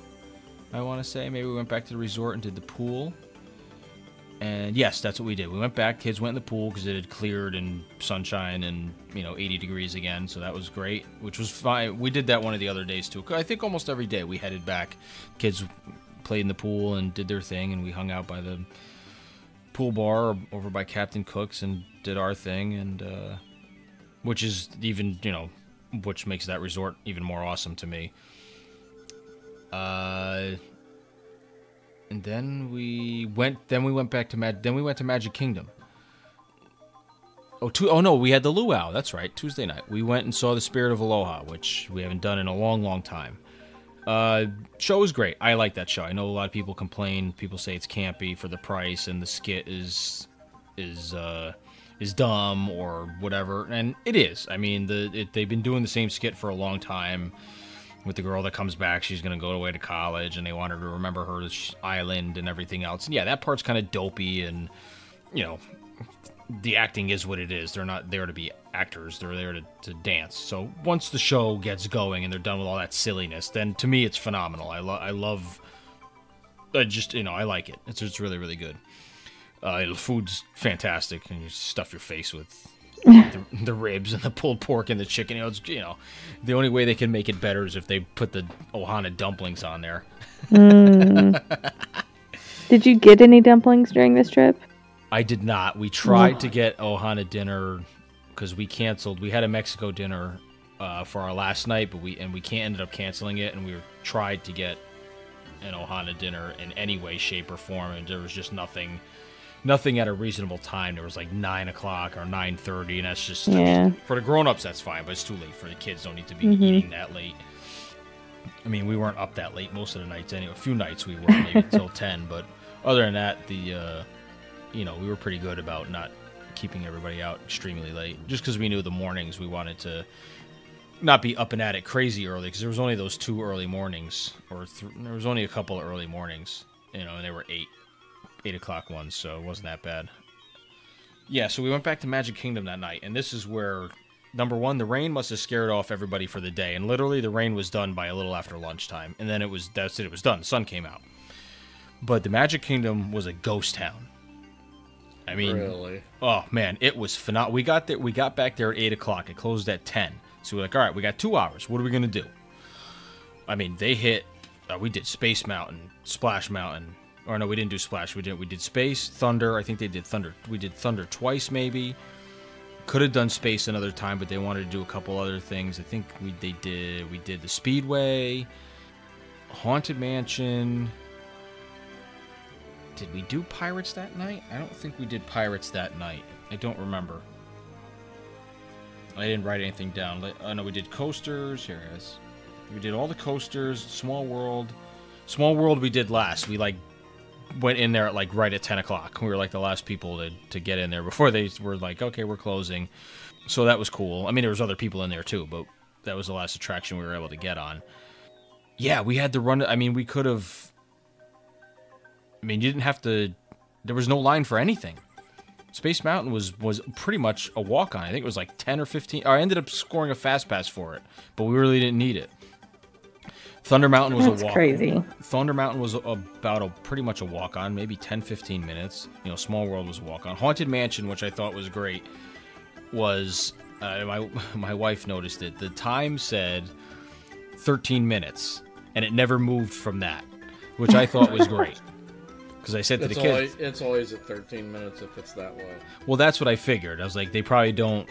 I want to say. Maybe we went back to the resort and did the pool. And yes, that's what we did. We went back, kids went in the pool because it had cleared and sunshine and, 80 degrees again. So that was great, which was fine. We did that one of the other days too. I think almost every day we headed back. Kids played in the pool and did their thing, and we hung out by the pool bar over by Captain Cook's and did our thing. And, which is even, which makes that resort even more awesome to me. And then we went back to Magic Kingdom. Oh no, we had the luau. That's right, Tuesday night. We went and saw the Spirit of Aloha, which we haven't done in a long, long time. Show was great. I like that show. I know a lot of people complain. People say it's campy for the price, and the skit is is dumb or whatever, and it is. I mean, they've been doing the same skit for a long time. With the girl that comes back, she's going to go away to college, and they want her to remember her island and everything else. And yeah, that part's kind of dopey, and, you know, the acting is what it is. They're not there to be actors. They're there to dance. So once the show gets going and they're done with all that silliness, then to me it's phenomenal. I love... I like it. It's really, really good. The food's fantastic, and you stuff your face with... the ribs and the pulled pork and the chicken. The only way they can make it better is if they put the ohana dumplings on there. Did you get any dumplings during this trip? I did not. We tried to get ohana dinner because we canceled. We had a Mexico dinner for our last night, but we ended up canceling it, and we tried to get an ohana dinner in any way, shape, or form, and there was just nothing at a reasonable time. There was like 9 o'clock or 9:30, and that's just for the grown-ups that's fine, but it's too late for the kids. Don't need to be eating that late. I mean, we weren't up that late most of the nights anyway. A few nights we were, maybe until 10, but other than that, we were pretty good about not keeping everybody out extremely late. Just because we knew the mornings, we wanted to not be up and at it crazy early, because there was only those 2 early mornings, there was only a couple of early mornings, and they were 8 o'clock ones, so it wasn't that bad. Yeah, so we went back to Magic Kingdom that night, and this is where, number one, the rain must have scared off everybody for the day, and literally the rain was done by a little after lunchtime, and then it was done. The sun came out. But the Magic Kingdom was a ghost town. I mean, really? Oh man, it was phenomenal. We got back there at 8 o'clock. It closed at 10. So we're like, all right, we got 2 hours. What are we gonna do? I mean, they hit. We did Space Mountain, Splash Mountain. Or no, we didn't do Splash. We did Space, Thunder. I think they did Thunder. We did Thunder twice, maybe. Could have done Space another time, but they wanted to do a couple other things. I think we did the Speedway, Haunted Mansion. Did we do Pirates that night? I don't think we did Pirates that night. I don't remember. I didn't write anything down. No, we did coasters. Here it is. We did all the coasters. Small World. Small World we did last. We went in there at right at 10 o'clock. We were the last people to get in there before they were like, okay, we're closing. So that was cool. I mean, there was other people in there too, but that was the last attraction we were able to get on. Yeah, we had to run. I mean, we could have. I mean, you didn't have to. There was no line for anything. Space Mountain was pretty much a walk-on. I think it was 10 or 15. I ended up scoring a fast pass for it, but we really didn't need it. Thunder Mountain was a walk. Crazy. Thunder Mountain was pretty much a walk-on, maybe 10-15 minutes. Small World was a walk-on. Haunted Mansion, which I thought was great, was my wife noticed it. The time said 13 minutes, and it never moved from that, which I thought was great. Because I said to the kids, it's always at 13 minutes if it's that low. Well, that's what I figured. I was like, they probably don't.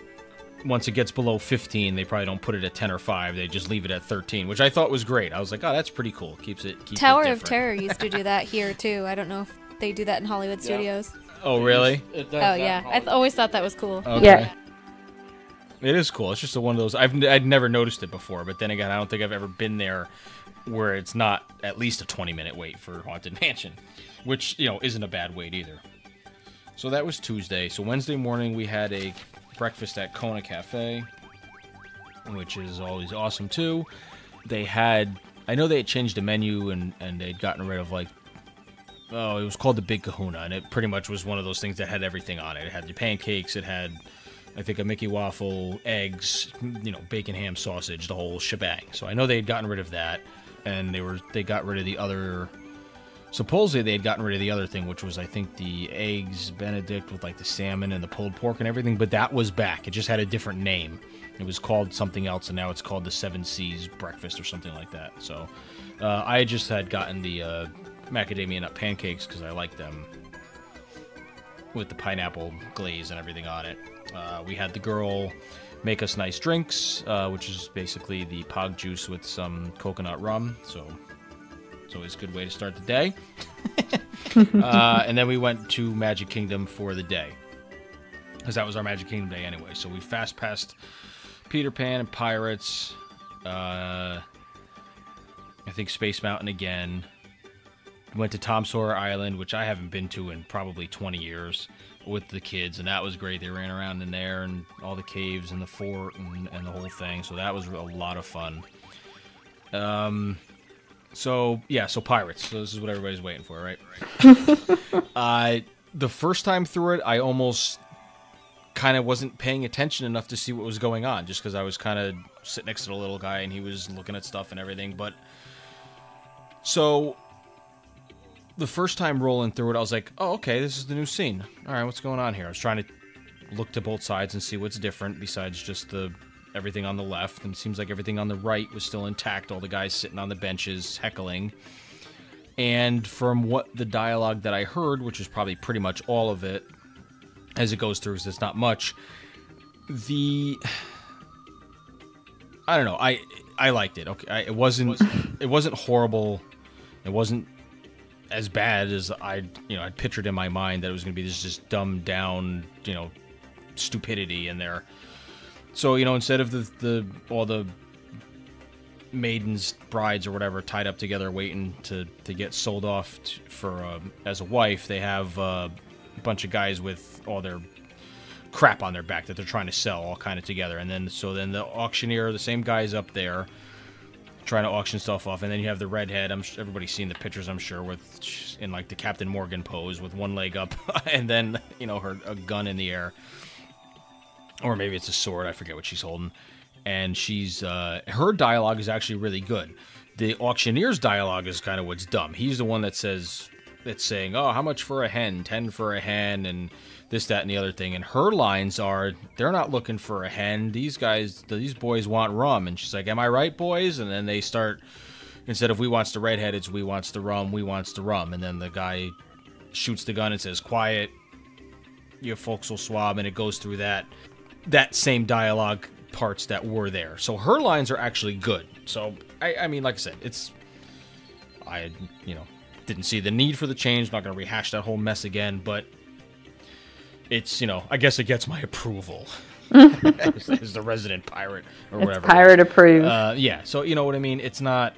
Once it gets below 15, they probably don't put it at 10 or 5. They just leave it at 13, which I thought was great. I was like, oh, that's pretty cool. Keeps it Tower of Terror used to do that here, too. I don't know if they do that in Hollywood Studios. Oh, really? It does oh, yeah. I always thought that was cool. Okay. Yeah. It is cool. It's just one of those. I'd never noticed it before, but then again, I don't think I've ever been there where it's not at least a 20-minute wait for Haunted Mansion, which, isn't a bad wait either. So that was Tuesday. So Wednesday morning, we had a breakfast at Kona Cafe, which is always awesome too. I know they had changed the menu and they'd gotten rid of it was called the Big Kahuna, and it pretty much was one of those things that had everything on it. It had the pancakes, it had, I think, a Mickey waffle, eggs, bacon, ham, sausage, the whole shebang. So I know they had gotten rid of that, and they got rid of the other. Supposedly they had gotten rid of the other thing, which was, I think, the eggs Benedict with the salmon and the pulled pork and everything, but that was back. It just had a different name. It was called something else, and now it's called the Seven Seas Breakfast or something like that. So I just had gotten the macadamia nut pancakes because I like them with the pineapple glaze and everything on it. We had the girl make us nice drinks, which is basically the pog juice with some coconut rum, so it's always a good way to start the day. And then we went to Magic Kingdom for the day, because that was our Magic Kingdom day anyway. So we fast passed Peter Pan and Pirates, I think Space Mountain again, went to Tom Sawyer Island, which I haven't been to in probably 20 years, with the kids, and that was great. They ran around in there and all the caves and the fort and the whole thing, so that was a lot of fun. So Pirates. So this is what everybody's waiting for, right? The first time through it, I almost kind of wasn't paying attention enough to see what was going on, just because I was kind of sitting next to the little guy and he was looking at stuff and everything. But so the first time rolling through it, I was like, oh, okay, this is the new scene. All right, what's going on here? I was trying to look to both sides and see what's different besides just everything on the left. And it seems like everything on the right was still intact. All the guys sitting on the benches heckling. And from what the dialogue that I heard, which is probably pretty much all of it, as it goes through, so it's not much, I don't know. I liked it. Okay, it wasn't horrible. It wasn't as bad as I'd pictured in my mind that it was going to be this just dumbed down, stupidity in there. So, instead of all the maidens, brides, or whatever tied up together waiting to get sold off for as a wife, they have a bunch of guys with all their crap on their back that they're trying to sell all kind of together. And then the auctioneer, the same guy's up there trying to auction stuff off, and then you have the redhead. Everybody's seen the pictures, I'm sure, in like the Captain Morgan pose with one leg up and then a gun in the air, or maybe it's a sword. I forget what she's holding. And she's her dialogue is actually really good. The auctioneer's dialogue is kind of what's dumb. He's the one that's saying, oh, how much for a hen? 10 for a hen, and this, that, and the other thing. And her lines are, they're not looking for a hen. These boys want rum. And she's like, am I right, boys? And then they start, instead of we wants the redhead, it's we wants the rum, we wants the rum. And then the guy shoots the gun and says, quiet, you folks will swab. And it goes through that same dialogue parts that were there. So her lines are actually good. So, I mean, like I said, I didn't see the need for the change. Not going to rehash that whole mess again, but it's, I guess it gets my approval as the resident pirate or whatever. It's pirate approved. Yeah. So, you know what I mean? It's not,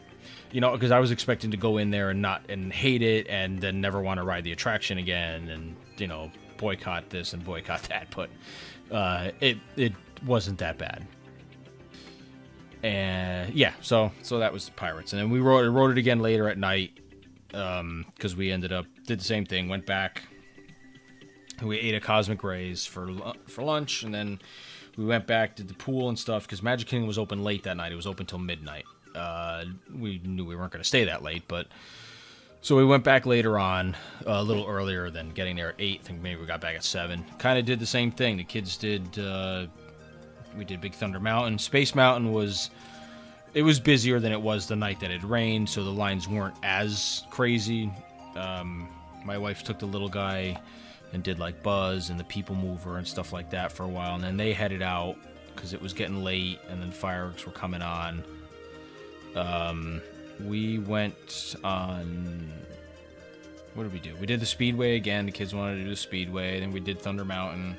because I was expecting to go in there and hate it and then never want to ride the attraction again and, boycott this and boycott that. But it wasn't that bad. And yeah, so that was Pirates. And then we wrote it again later at night. Because we did the same thing, went back, we ate at Cosmic Rays for lunch, and then we went back, did the pool and stuff, because Magic Kingdom was open late that night. It was open till midnight. We knew we weren't going to stay that late, but so we went back later on, a little earlier than getting there at 8. I think maybe we got back at 7. Kind of did the same thing. The kids we did Big Thunder Mountain. Space Mountain was busier than it was the night that it rained, so the lines weren't as crazy. My wife took the little guy and did like Buzz and the People Mover and stuff like that for a while, and then they headed out because it was getting late and then fireworks were coming on. We went on... What did we do? We did the Speedway again. The kids wanted to do the Speedway. Then we did Thunder Mountain.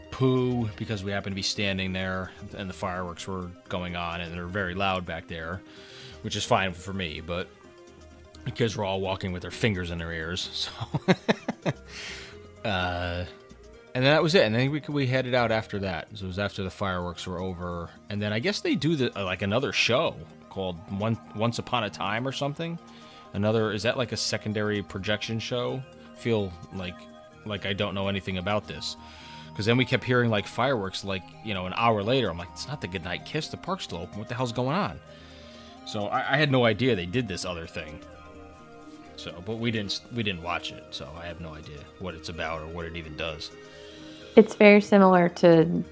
Pooh, because we happened to be standing there and the fireworks were going on and they're very loud back there, which is fine for me, but the kids were all walking with their fingers in their ears, so and then that was it. And then we headed out after that. So it was after the fireworks were over, and then I guess they do like another show called Once Upon a Time or something. Is that like a secondary projection show? Feel like I don't know anything about this. Because then we kept hearing, like, fireworks, like, an hour later. I'm like, it's not the Goodnight Kiss. The park's still open. What the hell's going on? So I had no idea they did this other thing. So, but we didn't watch it. So I have no idea what it's about or what it even does. It's very similar to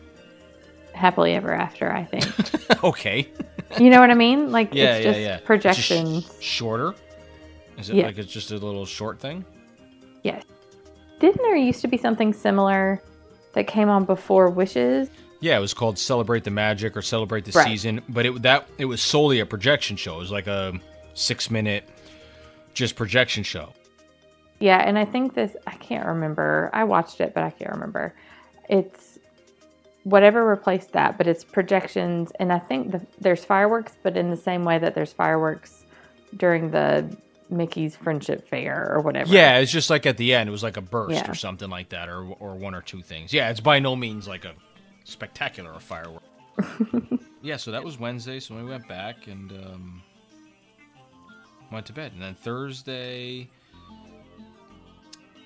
Happily Ever After, I think. Okay. You know what I mean? Like, yeah, it's just projections. It's just shorter? Is it like it's just a little short thing? Yes. Didn't there used to be something similar that came on before Wishes? Yeah, it was called Celebrate the Magic or Celebrate the Season, but it was solely a projection show. It was like a 6-minute just projection show. Yeah, and I think I can't remember. I watched it, but I can't remember. It's whatever replaced that, but it's projections, and I think there's fireworks, but in the same way that there's fireworks during the Mickey's Friendship Fair or whatever. Yeah, it's just like at the end, it was like a burst or something like that, or one or two things. Yeah, it's by no means like a spectacular firework. Yeah, so that was Wednesday, so we went back and went to bed. And then Thursday,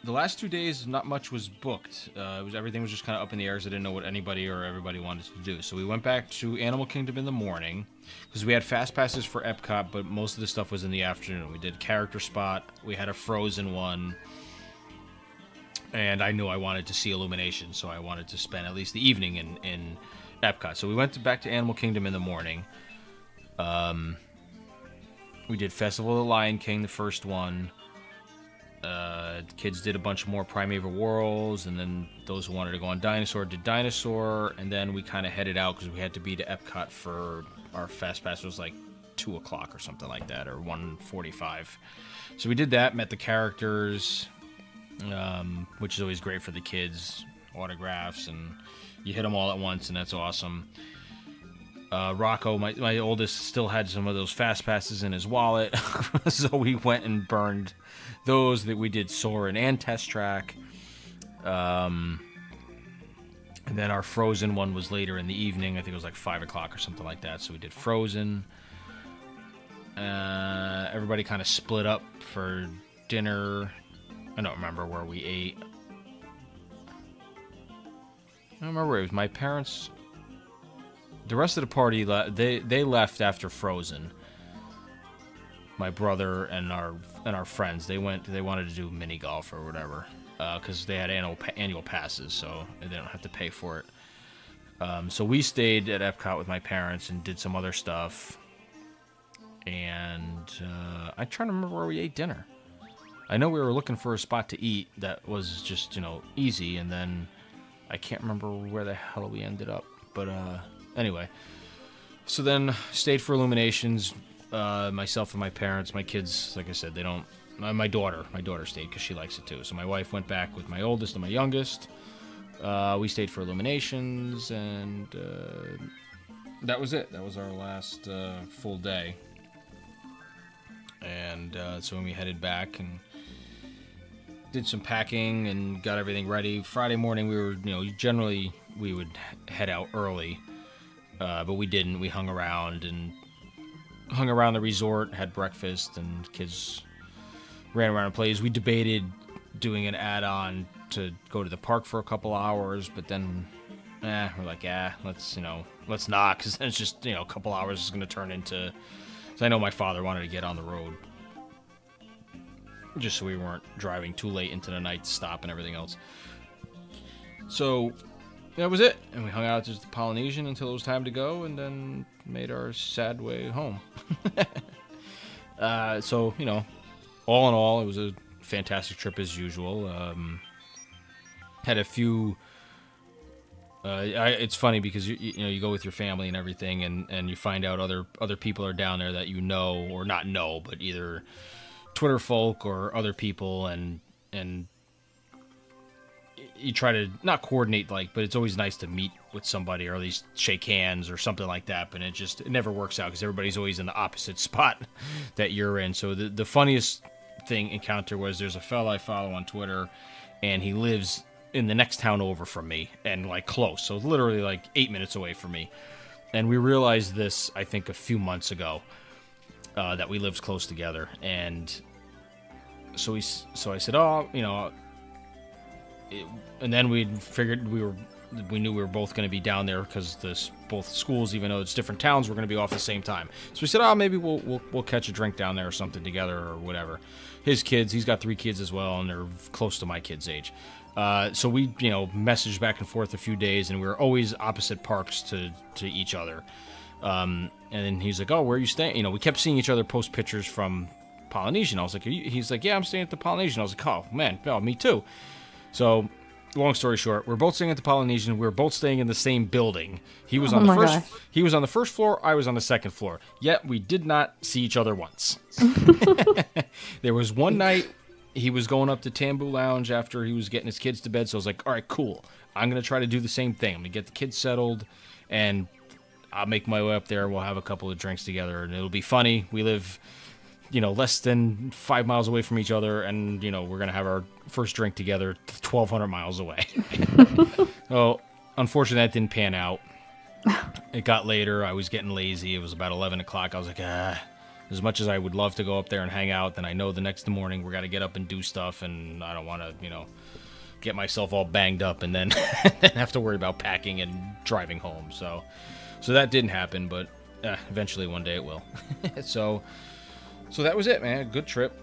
the last 2 days, not much was booked. Everything was just kind of up in the air, because I didn't know what anybody or everybody wanted to do. So we went back to Animal Kingdom in the morning, because we had fast passes for Epcot, but most of the stuff was in the afternoon. We did Character Spot, we had a Frozen one, and I knew I wanted to see Illumination, so I wanted to spend at least the evening in Epcot. So we went back to Animal Kingdom in the morning. We did Festival of the Lion King, the first one. The kids did a bunch more Primeval Worlds, and then those who wanted to go on Dinosaur did Dinosaur, and then we kind of headed out because we had to be to Epcot for our Fast Pass. It was like 2 o'clock or something like that, or 1:45. So we did that, met the characters, which is always great for the kids, autographs, and you hit them all at once, and that's awesome. Rocco, my oldest, still had some of those Fast Passes in his wallet, so we went and burned those. That we did Soarin' and Test Track. And then our Frozen one was later in the evening. I think it was like 5 o'clock or something like that, so we did Frozen. Everybody kind of split up for dinner. I don't remember where we ate. I don't remember. It was my parents. The rest of the party, they left after Frozen. My brother and our friends, they wanted to do mini golf or whatever, because they had annual passes, so they don't have to pay for it. So we stayed at Epcot with my parents and did some other stuff. And I'm trying to remember where we ate dinner. I know we were looking for a spot to eat that was just, easy, and then I can't remember where the hell we ended up. But anyway, so then stayed for Illuminations. Myself and my parents, my kids, like I said, they don't. My daughter stayed because she likes it too. So my wife went back with my oldest and my youngest. We stayed for Illuminations, and that was it. That was our last full day. And so when we headed back and did some packing and got everything ready. Friday morning, we were, generally we would head out early, but we didn't. We hung around the resort, had breakfast, and kids ran around and played. We debated doing an add-on to go to the park for a couple hours, but then we're like, let's not, because then it's just, a couple hours is going to turn into. So I know my father wanted to get on the road, just so we weren't driving too late into the night to stop and everything else. So that was it, and we hung out at the Polynesian until it was time to go, and then made our sad way home. So all in all, it was a fantastic trip as usual. Had a few. It's funny because you go with your family and everything, and you find out other people are down there that or not know, but either Twitter folk or other people, and you try to not coordinate, but it's always nice to meet with somebody or at least shake hands or something like that, but it never works out because everybody's always in the opposite spot that you're in. So the funniest encounter was, there's a fella I follow on Twitter, and he lives in the next town over from me, and close, so literally 8 minutes away from me. And we realized this, I think, a few months ago, that we lived close together. And so I said, and then we figured we knew we were both going to be down there because both schools, even though it's different towns, were going to be off at the same time. So we said, maybe we'll catch a drink down there or something together or whatever. His kids, he's got 3 kids as well, and they're close to my kids' age. So we, messaged back and forth a few days, and we were always opposite parks to each other. And then he's like, "Oh, where are you staying?" We kept seeing each other post pictures from Polynesian. I was like, he's like, "Yeah, I'm staying at the Polynesian." I was like, "Oh man, me too." So, long story short, we're both staying at the Polynesian. We were both staying in the same building. He was on the first. Gosh. He was on the first floor. I was on the second floor. Yet we did not see each other once. There was one night. He was going up to Tambu Lounge after he was getting his kids to bed, so I was like, all right, cool. I'm going to try to do the same thing. I'm going to get the kids settled, and I'll make my way up there. We'll have a couple of drinks together, and it'll be funny. We live less than 5 miles away from each other, and we're gonna have our first drink together 1,200 miles away. So unfortunately that didn't pan out. It got later. I was getting lazy. It was about 11 o'clock. I was like, as much as I would love to go up there and hang out, then I know the next morning we're got to get up and do stuff, and I don't want to get myself all banged up and then have to worry about packing and driving home. So that didn't happen, but eventually one day it will. So that was it, man. Good trip.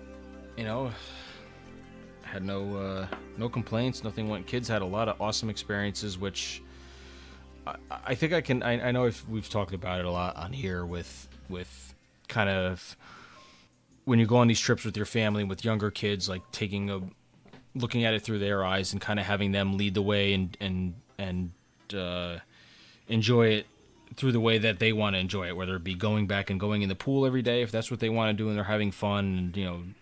Had no complaints. Nothing went. Kids had a lot of awesome experiences, which I think I know if we've talked about it a lot on here with kind of when you go on these trips with your family with younger kids, like looking at it through their eyes and kind of having them lead the way and enjoy it through the way that they want to enjoy it, whether it be going back and going in the pool every day if that's what they want to do and they're having fun. And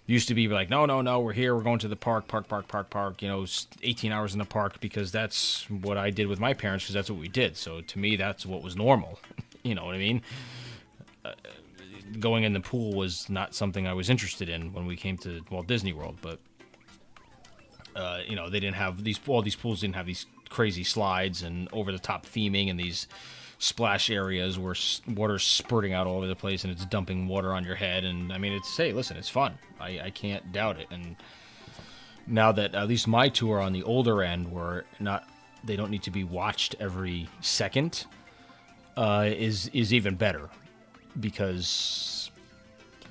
used to be like, no, we're here, we're going to the park, 18 hours in the park, because that's what I did with my parents, because that's what we did. So to me, that's what was normal. You know what I mean? Going in the pool was not something I was interested in when we came to Walt Disney World, but they didn't have all these pools didn't have these crazy slides and over the top theming and these splash areas where water's spurting out all over the place and it's dumping water on your head. And I mean, it's fun. I can't doubt it. And now that at least my two are on the older end, where they don't need to be watched every second, is even better, because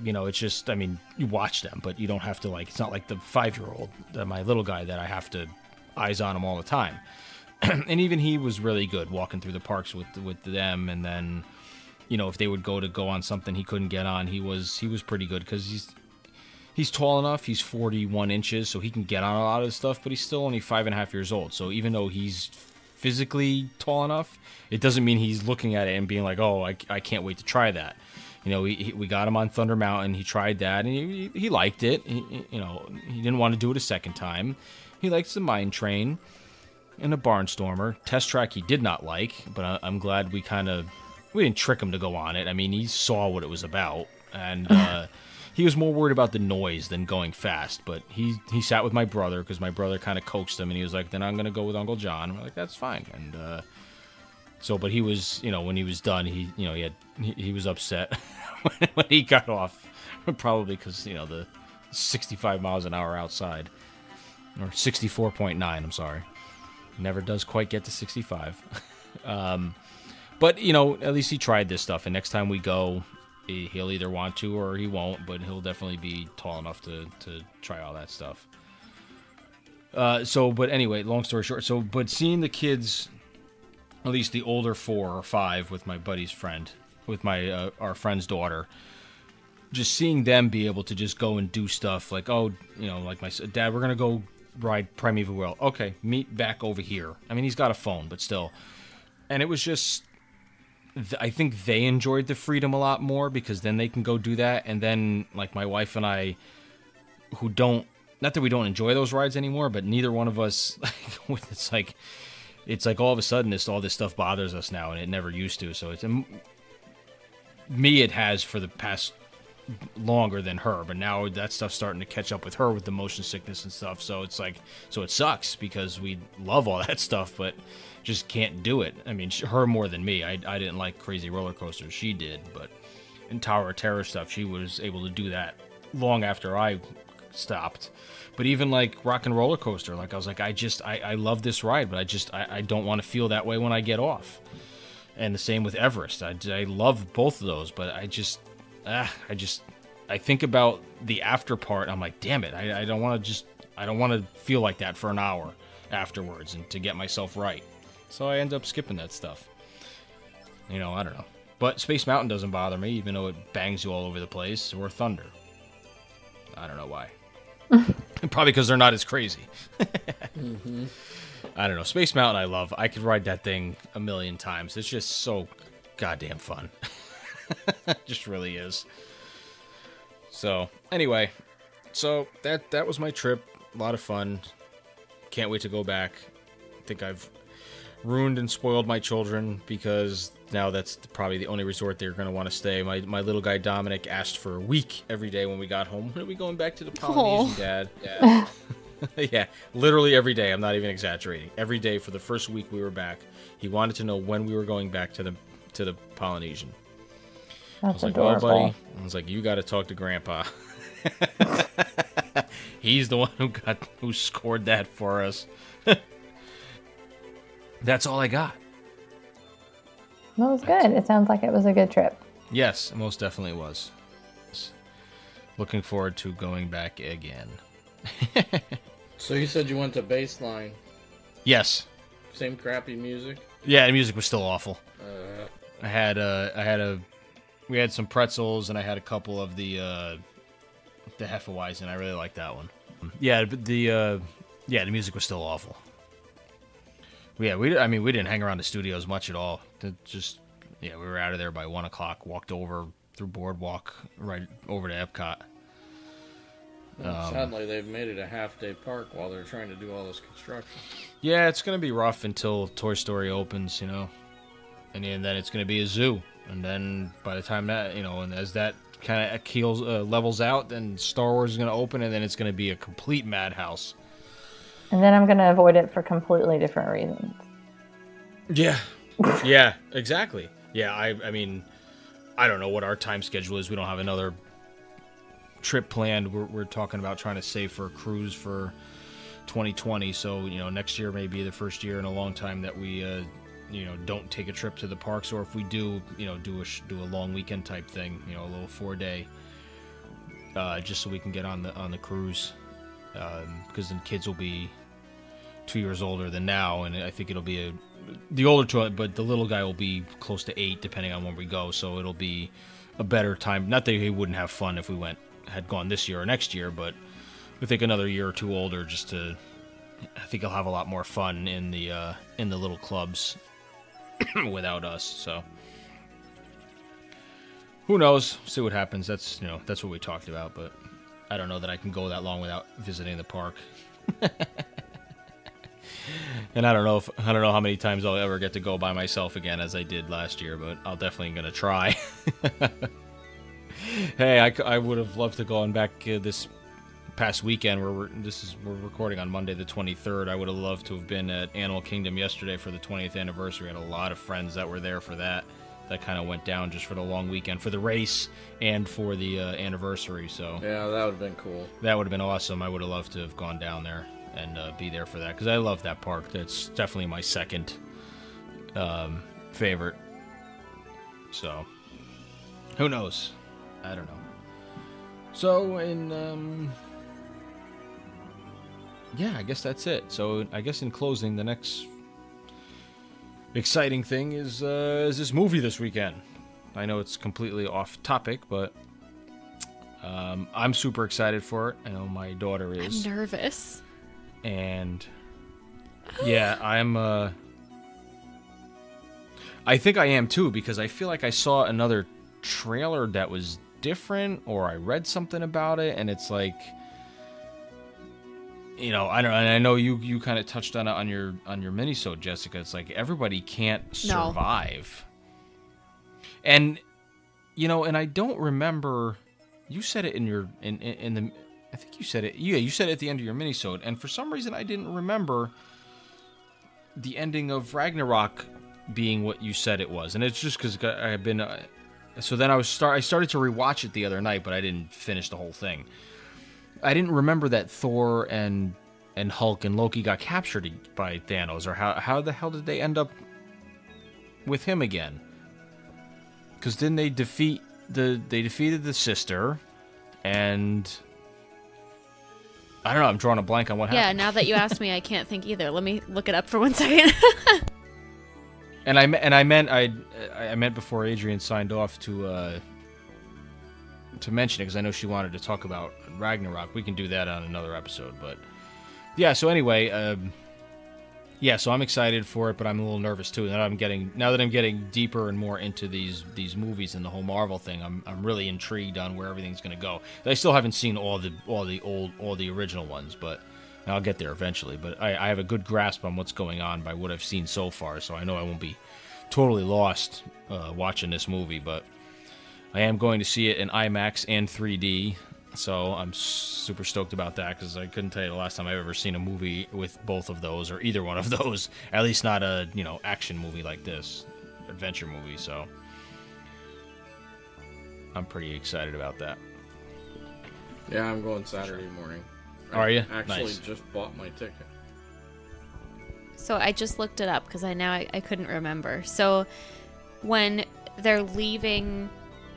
it's just, I mean, you watch them, but you don't have to, it's not like the 5-year-old, my little guy, that I have to eyes on him all the time. And even he was really good walking through the parks with them. And then, if they would go on something he couldn't get on, he was pretty good, because he's tall enough. He's 41 inches, so he can get on a lot of stuff, but he's still only 5.5 years old. So even though he's physically tall enough, it doesn't mean he's looking at it and being like, oh, I can't wait to try that. We got him on Thunder Mountain. He tried that, and he liked it. He didn't want to do it a second time. He likes the Mine Train and a Barnstormer. Test Track he did not like, but I'm glad we didn't trick him to go on it. I mean, he saw what it was about, and he was more worried about the noise than going fast. But he sat with my brother, because my brother kind of coaxed him, and he was like, then I'm going to go with Uncle John. And we're like, that's fine. And but he was, when he was done, he was upset when he got off, probably because, the 65 miles an hour outside, or 64.9, I'm sorry. Never does quite get to 65. But, at least he tried this stuff, and next time we go, he'll either want to or he won't, but he'll definitely be tall enough to try all that stuff. But anyway, long story short, but seeing the kids, at least the older 4 or 5 with my buddy's friend, with our friend's daughter, just seeing them be able to just go and do stuff like, like my dad, we're going to go ride Primeval World. Okay, meet back over here. I mean, he's got a phone, but still. And it was just, I think they enjoyed the freedom a lot more, because then they can go do that. And then, like, my wife and I, who don't, not that we don't enjoy those rides anymore, but neither one of us, it's like all of a sudden all this stuff bothers us now, and it never used to. So it has for the past longer than her, but now that stuff's starting to catch up with her with the motion sickness and stuff. So it sucks, because we love all that stuff, but just can't do it. I mean, her more than me. I didn't like crazy roller coasters. She did, but in Tower of Terror stuff, she was able to do that long after I stopped. But even like Rock and Roller Coaster, like I was like, I love this ride, but I don't want to feel that way when I get off. And the same with Everest. I love both of those, but I think about the after part. I'm like, damn it, I don't want to feel like that for an hour afterwards, and to get myself right. So I end up skipping that stuff. I don't know. But Space Mountain doesn't bother me, even though it bangs you all over the place, or Thunder. I don't know why. Probably because they're not as crazy. Mm-hmm. I don't know. Space Mountain I love. I could ride that thing a million times. It's just so goddamn fun. It just really is. So, anyway. So, that was my trip. A lot of fun. Can't wait to go back. I think I've ruined and spoiled my children because now that's probably the only resort they're going to want to stay. My little guy Dominic asked for a week every day when we got home. When are we going back to the Polynesian, Dad? Yeah. Yeah, literally every day. I'm not even exaggerating. Every day for the first week we were back, he wanted to know when we were going back to the Polynesian. That's I was adorable. like, well, buddy, I was like, you got to talk to Grandpa. He's the one who scored that for us. That's all I got. Well, it was good. It sounds like it was a good trip. Yes, it most definitely was. Looking forward to going back again. So you said you went to Baseline. Yes. Same crappy music? Yeah, the music was still awful. We had some pretzels, and I had a couple of the Hefeweizen. I really liked that one. Yeah, but the music was still awful. Yeah, we didn't hang around the studios much at all. We were out of there by 1 o'clock. Walked over through Boardwalk right over to Epcot. Sadly, they've made it a half-day park while they're trying to do all this construction. Yeah, it's going to be rough until Toy Story opens, and then it's going to be a zoo. And then by the time that, and as that kind of levels out, then Star Wars is going to open, and then it's going to be a complete madhouse. And then I'm going to avoid it for completely different reasons. Yeah. Yeah, exactly. Yeah, I mean, I don't know what our time schedule is. We don't have another trip planned. We're talking about trying to save for a cruise for 2020. So, next year may be the first year in a long time that we, don't take a trip to the parks. Or if we do, do a long weekend type thing, a little 4-day, just so we can get on the cruise. Because then kids will be 2 years older than now, and I think it'll be the older two, but the little guy will be close to 8, depending on when we go. So it'll be a better time. Not that he wouldn't have fun if we had gone this year or next year, but I think another year or two older, I think he'll have a lot more fun in the little clubs without us. So who knows? See what happens. That's what we talked about, but I don't know that I can go that long without visiting the park. And I don't know how many times I'll ever get to go by myself again as I did last year, but I'll definitely gonna try. Hey, I would have loved to go on back this past weekend. We're recording on Monday the 23rd. I would have loved to have been at Animal Kingdom yesterday for the 20th anniversary. I had a lot of friends that were there for that. That kind of went down just for the long weekend, for the race and for the anniversary. So yeah, that would have been cool. That would have been awesome. I would have loved to have gone down there and be there for that, because I love that park. That's definitely my second favorite. So who knows? I don't know. So I guess that's it. So I guess in closing, the next exciting thing is this movie this weekend. I know it's completely off topic, but I'm super excited for it. I know my daughter is. I'm nervous. And yeah, I think I am too, because I feel like I saw another trailer that was different, or I read something about it, and it's like, I don't know, and I know you kind of touched on it on your minisode, Jessica. It's like everybody can't survive. No. And and I don't remember, you said it in the I think you said it. Yeah, you said it at the end of your minisode, and for some reason I didn't remember the ending of Ragnarok being what you said it was, and it's just because I have been. So then I started to rewatch it the other night, but I didn't finish the whole thing. I didn't remember that Thor and Hulk and Loki got captured by Thanos, or how the hell did they end up with him again? Because then they defeated the sister, and I don't know. I'm drawing a blank on what happened. Yeah, now that you asked me, I can't think either. Let me look it up for 1 second. And I meant before Adrianne signed off to mention it, because I know she wanted to talk about Ragnarok. We can do that on another episode, but yeah. So anyway, so I'm excited for it, but I'm a little nervous too. Now that I'm getting deeper and more into these movies and the whole Marvel thing, I'm really intrigued on where everything's going to go. I still haven't seen all the original ones, but I'll get there eventually, but I have a good grasp on what's going on by what I've seen so far, so I know I won't be totally lost watching this movie, but I am going to see it in IMAX and 3D, so I'm super stoked about that, because I couldn't tell you the last time I've ever seen a movie with both of those, or either one of those, at least not a, action movie like this, adventure movie, so I'm pretty excited about that. Yeah, I'm going Saturday morning. Are you? Actually, Nice. just bought my ticket. So I just looked it up because I couldn't remember. So when they're leaving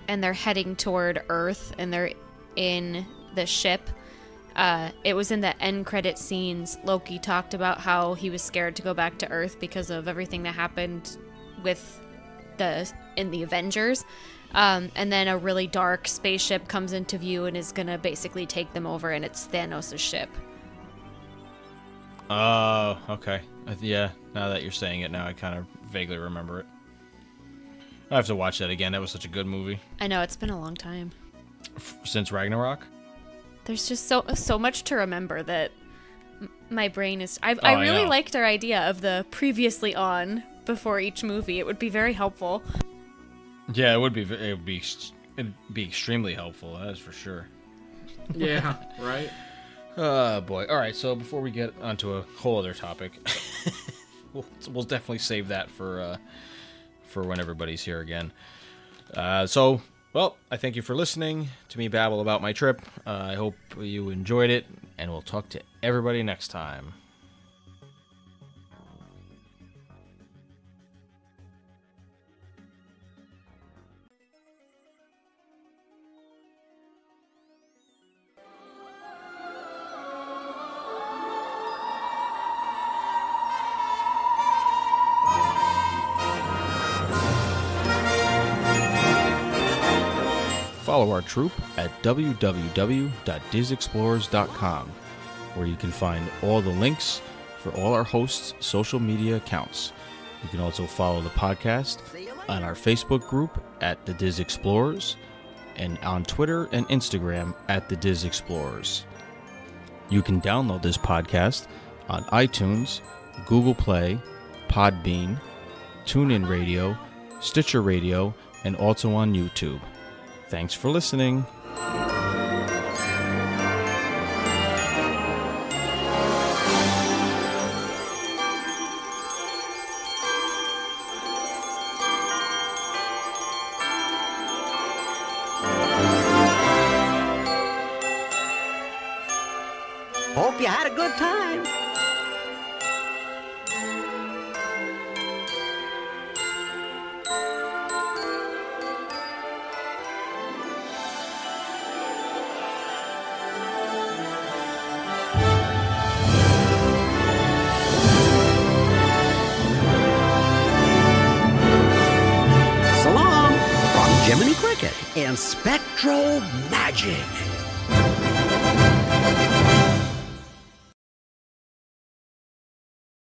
and they're heading toward Earth and they're in the ship, it was in the end credit scenes. Loki talked about how he was scared to go back to Earth because of everything that happened in the Avengers. And then a really dark spaceship comes into view and is gonna basically take them over, and it's Thanos' ship. Oh, okay. Yeah, now that you're saying it, now I kind of vaguely remember it. I have to watch that again. That was such a good movie. I know, it's been a long time. Since Ragnarok? There's just so much to remember that my brain is... I really liked our idea of the previously on before each movie. It would be very helpful. Yeah, it would be. It'd be extremely helpful. That is for sure. Yeah, right. Oh boy! All right. So before we get onto a whole other topic, we'll definitely save that for when everybody's here again. Well, I thank you for listening to me babble about my trip. I hope you enjoyed it, and we'll talk to everybody next time. Follow our troupe at www.dizexplorers.com, where you can find all the links for all our hosts' social media accounts. You can also follow the podcast on our Facebook group at The Diz Explorers and on Twitter and Instagram at The Diz Explorers. You can download this podcast on iTunes, Google Play, Podbean, TuneIn Radio, Stitcher Radio, and also on YouTube. Thanks for listening. Hope you had a good time. And Spectro Magic.